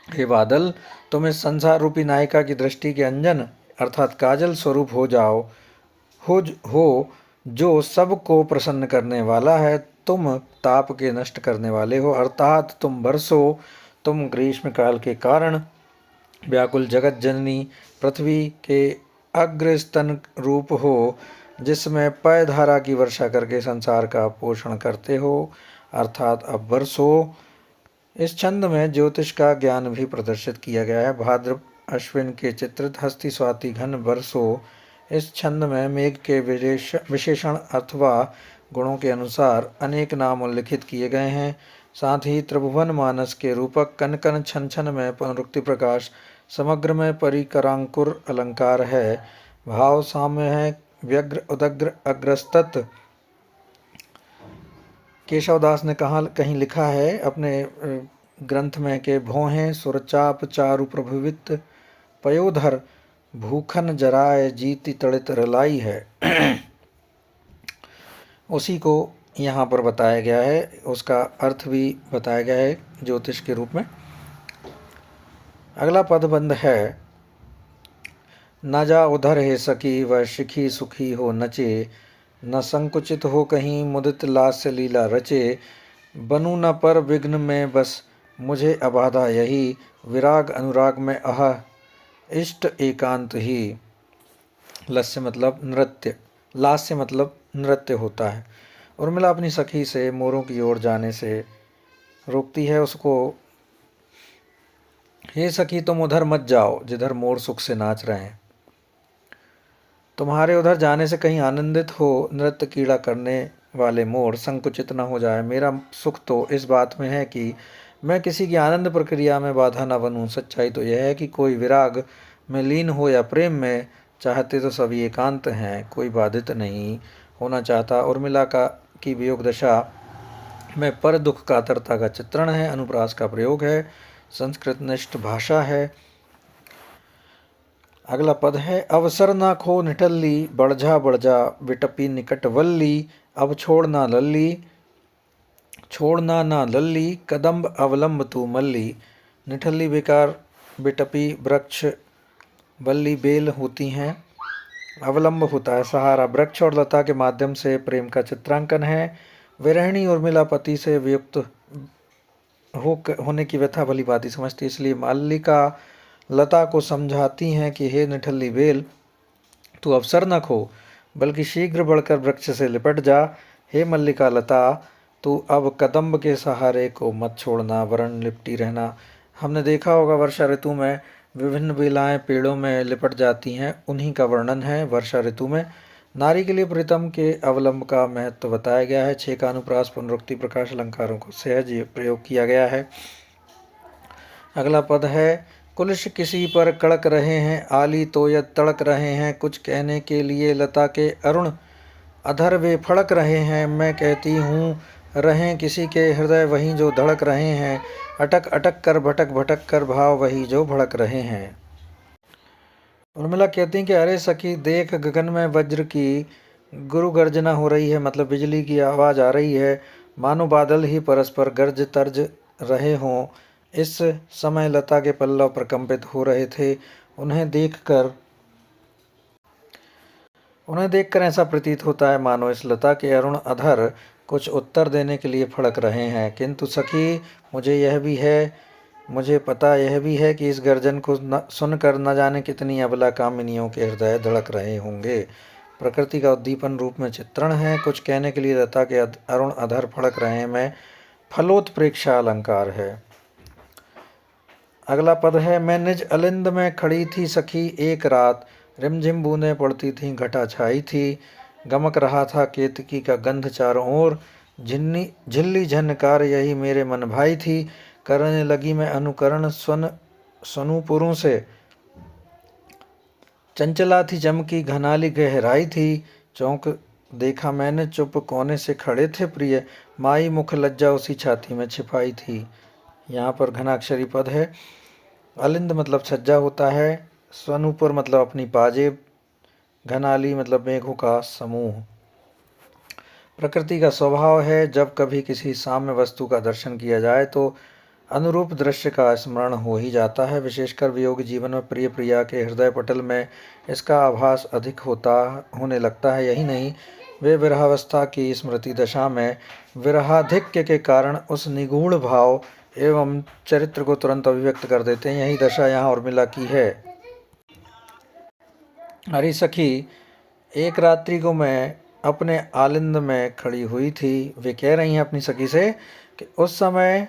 हे बादल, तुम इस संसार रूपी नायिका की दृष्टि के अंजन अर्थात काजल स्वरूप हो जाओ, हो जो सबको प्रसन्न करने वाला है। तुम ताप के नष्ट करने वाले हो, अर्थात तुम बरसो। तुम ग्रीष्म काल के कारण व्याकुल जगत जननी पृथ्वी के अग्रस्तन रूप हो, जिसमें पयधारा की वर्षा करके संसार का पोषण करते हो, अर्थात अब बरसो। इस छंद में ज्योतिष का ज्ञान भी प्रदर्शित किया गया है। भाद्र अश्विन के चित्रित हस्ती स्वाति घन बरसो। इस छंद में मेघ के विशेषण अथवा गुणों के अनुसार अनेक नाम उल्लिखित किए गए हैं। साथ ही त्रिभुवन मानस के रूपक कन कन छन छन में पुनरुक्ति प्रकाश, समग्र में परिकरांकुर अलंकार है। भाव साम्य है। व्यग्र उदग्र अग्रस्तत। केशवदास ने कहीं लिखा है अपने ग्रंथ में के भौहें सुरचाप चारु प्रभुवित पयोधर भूखन जराय जीति तड़ित रलाई है। उसी को यहाँ पर बताया गया है, उसका अर्थ भी बताया गया है ज्योतिष के रूप में। अगला पदबंध है न जा उधर है सखी वह शिखी सुखी हो नचे, न संकुचित हो कहीं मुदित लास्य लीला रचे, बनू न पर विघ्न में बस मुझे अबाधा यही, विराग अनुराग में अह इष्ट एकांत ही। लस्य मतलब नृत्य, लास्य मतलब नृत्य होता है। उर्मिला अपनी सखी से मोरों की ओर जाने से रोकती है उसको। हे सखी, तुम उधर मत जाओ जिधर मोर सुख से नाच रहे हैं। तुम्हारे उधर जाने से कहीं आनंदित हो नृत्य कीड़ा करने वाले मोर संकुचित न हो जाए। मेरा सुख तो इस बात में है कि मैं किसी की आनंद प्रक्रिया में बाधा न बनूं। सच्चाई तो यह है कि कोई विराग में लीन हो या प्रेम में, चाहते तो सभी एकांत हैं, कोई बाधित नहीं होना चाहता। उर्मिला की वियोग दशा में पर दुख कातरता का चित्रण है। अनुप्रास का प्रयोग है। संस्कृत निष्ठ भाषा है। अगला पद है अवसर ना खो निठल्ली, बढ़ जा विटपी निकट वल्ली, अब छोड़ना ना लल्ली, कदम्ब अवलंब तू मल्ली। निठल्ली बेकार, बिटपी वृक्ष, वल्ली बेल होती हैं, अवलंब होता है सहारा। वृक्ष और लता के माध्यम से प्रेम का चित्रांकन है। विरहिणी उर्मिला पति से वियुक्त होने की व्यथा भली भांति समझती, इसलिए मल्लिका लता को समझाती हैं कि हे निठल्ली बेल, तू अवसर न खो, बल्कि शीघ्र बढ़कर वृक्ष से लिपट जा। हे मल्लिका लता, तू अब कदम्ब के सहारे को मत छोड़ना, वरन लिपटी रहना। हमने देखा होगा वर्षा ऋतु में विभिन्न बेलाएं पेड़ों में लिपट जाती हैं, उन्हीं का वर्णन है वर्षा ऋतु में। नारी के लिए प्रीतम के अवलंब का महत्व बताया गया है। 6 का अनुप्रास, पुनरुक्ति, प्रकाश अलंकारों को सहज प्रयोग किया गया है। अगला पद है, कुलिश किसी पर कड़क रहे हैं, आली तोयत तड़क रहे हैं, कुछ कहने के लिए लता के अरुण अधर वे फड़क रहे हैं। मैं कहती हूँ रहें किसी के हृदय वहीं जो धड़क रहे हैं, अटक अटक कर भटक भटक कर भाव वही जो भड़क रहे हैं। उर्मिला कहती हैं कि अरे सखी देख, गगन में वज्र की गुरु गर्जना हो रही है, मतलब बिजली की आवाज़ आ रही है, मानो बादल ही परस्पर गर्ज तर्ज रहे हों। इस समय लता के पल्लव प्रकंपित हो रहे थे। उन्हें देखकर ऐसा प्रतीत होता है मानो इस लता के अरुण अधर कुछ उत्तर देने के लिए फड़क रहे हैं। किंतु सखी, मुझे पता यह भी है कि इस गर्जन को सुनकर न जाने कितनी अबला कामिनियों के हृदय धड़क रहे होंगे। प्रकृति का उद्दीपन रूप में चित्रण है। कुछ कहने के लिए लता के अरुण अधर फड़क रहे में फलोत्प्रेक्षा अलंकार है। अगला पद है, मैं निज अलिंद में खड़ी थी सखी एक रात, रिमझिम बूंदें पड़ती थीं, घटा छाई थी, गमक रहा था केतकी का गंध चारों ओर, झिल्ली झनकार यही मेरे मन भाई थी, करने लगी मैं अनुकरण स्वनुपुरों से, चंचला थी चमकी घनाली गहराई थी, चौंक देखा मैंने चुप कोने से खड़े थे प्रिय, माई मुख लज्जा उसी छाती में छिपाई थी। यहाँ पर घनाक्षरी पद है। अलिंद मतलब छज्जा होता है, स्वनुपुर मतलब अपनी पाजेब, घनाली मतलब मेघों का समूह। प्रकृति का स्वभाव है जब कभी किसी साम्य वस्तु का दर्शन किया जाए तो अनुरूप दृश्य का स्मरण हो ही जाता है। विशेषकर वियोग जीवन में प्रिय प्रिया के हृदय पटल में इसका आभास अधिक होने लगता है। यही नहीं, वे विरहावस्था की स्मृति दशा में विरहाधिक्य के कारण उस निगूढ़ भाव एवं चरित्र को तुरंत अभिव्यक्त कर देते हैं। यही दशा यहाँ उर्मिला की है। अरे सखी, एक रात्रि को मैं अपने आलिंद में खड़ी हुई थी। वे कह रही हैं अपनी सखी से कि उस समय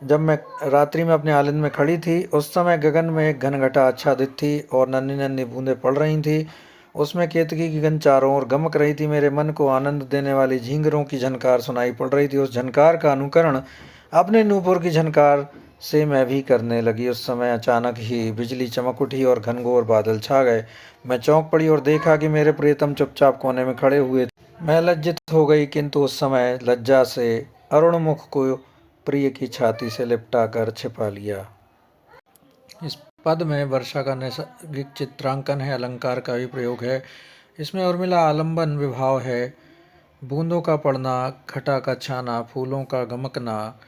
जब मैं रात्रि में अपने आलिंद में खड़ी थी, उस समय गगन में एक घनघटा आच्छादित थी और नन्ही नन्ही बूंदें पड़ रही थी। उसमें केतकी की गंध चारों ओर गमक रही थी। मेरे मन को आनंद देने वाली झींगरों की झनकार सुनाई पड़ रही थी। उस झनकार का अनुकरण अपने नूपुर की झनकार से मैं भी करने लगी। उस समय अचानक ही बिजली चमक उठी और घनघोर बादल छा गए। मैं चौंक पड़ी और देखा कि मेरे प्रियतम चुपचाप कोने में खड़े हुए थे। मैं लज्जित हो गई, किंतु उस समय लज्जा से अरुण मुख को प्रिय की छाती से लिपटा कर छिपा लिया। इस पद में वर्षा का नैसर्गिक चित्रांकन है, अलंकार का भी प्रयोग है। इसमें उर्मिला आलंबन विभाव है, बूंदों का पड़ना, घटा का छाना, फूलों का गमकना,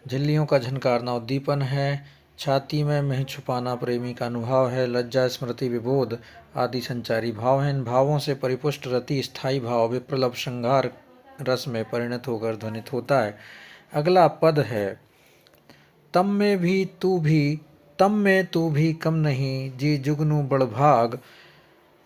झिल्लियों का झनकारना उद्दीपन है, छाती में मेह छुपाना प्रेमी का अनुभव है, लज्जा स्मृति विबोध आदि संचारी भाव हैं। इन भावों से परिपुष्ट रति स्थायी भाव विप्रलभ श्रृंगार रस में परिणत होकर ध्वनित होता है। अगला पद है, तम में तू भी कम नहीं, जी जुगनू बड़भाग,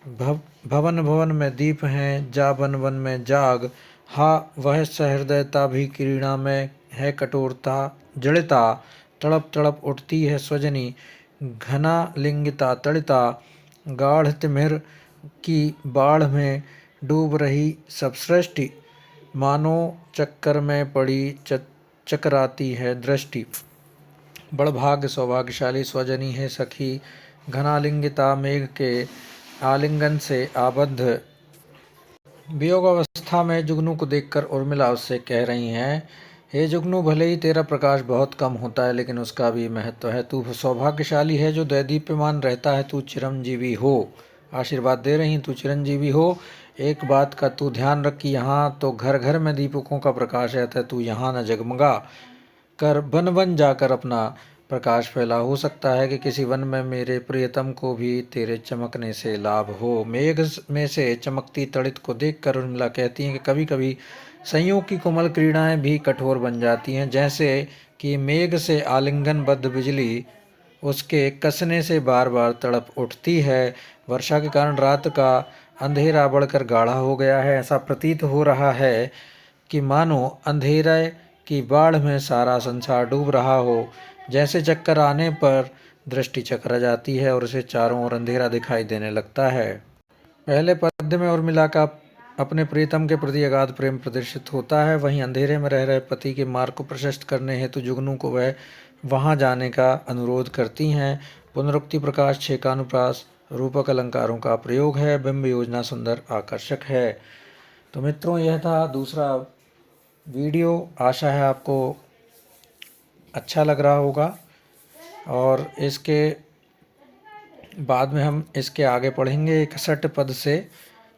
भवन भवन में दीप हैं, जा वन वन में जाग, हा वह सहृदयता भी क्रीड़ा में है कठोरता जड़िता, तड़प तड़प उठती है स्वजनी, घना लिंगिता तड़िता, गाढ़ तिमिर की बाढ़ में डूब रही सब सृष्टि, मानो चक्कर में पड़ी चकराती है दृष्टि। बड़भाग्य सौभाग्यशाली स्वजनी है सखी, घनालिंगिता मेघ के आलिंगन से आबद्ध। वियोग अवस्था में जुगनू को देखकर उर्मिला उससे कह रही हैं, हे जुगनू, भले ही तेरा प्रकाश बहुत कम होता है लेकिन उसका भी महत्व है। तू सौभाग्यशाली है जो दैदीप्यमान रहता है। तू चिरंजीवी हो, आशीर्वाद दे रही, तू चिरंजीवी हो। एक बात का तू ध्यान रख कि यहाँ तो घर घर में दीपकों का प्रकाश रहता है, तू यहाँ न जगमगा कर वन वन जाकर अपना प्रकाश फैला। हो सकता है कि किसी वन में मेरे प्रियतम को भी तेरे चमकने से लाभ हो। मेघ में से चमकती तड़ित को देखकर उर्मिला कहती हैं कि कभी कभी संयोग की कोमल क्रीड़ाएं भी कठोर बन जाती हैं, जैसे कि मेघ से आलिंगनबद्ध बिजली उसके कसने से बार बार तड़प उठती है। वर्षा के कारण रात का अंधेरा बढ़कर गाढ़ा हो गया है। ऐसा प्रतीत हो रहा है कि मानो अंधेरे की बाढ़ में सारा संसार डूब रहा हो। जैसे चक्कर आने पर दृष्टि चकरा जाती है और उसे चारों ओर अंधेरा दिखाई देने लगता है। पहले पद्य में उर्मिला का अपने प्रियतम के प्रति अगाध प्रेम प्रदर्शित होता है। वहीं अंधेरे में रह रहे पति के मार्ग को प्रशस्त करने हेतु जुगनू को वह वहां जाने का अनुरोध करती हैं। पुनरुक्ति प्रकाश छेकानुप्रास रूपक अलंकारों का प्रयोग है। बिंब योजना सुंदर आकर्षक है। तो मित्रों, यह था दूसरा वीडियो। आशा है आपको अच्छा लग रहा होगा और इसके बाद में हम इसके आगे पढ़ेंगे। 61 पद से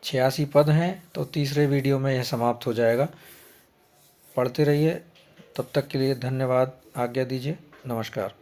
86 पद हैं, तो तीसरे वीडियो में यह समाप्त हो जाएगा। पढ़ते रहिए। तब तक के लिए धन्यवाद। आज्ञा दीजिए। नमस्कार।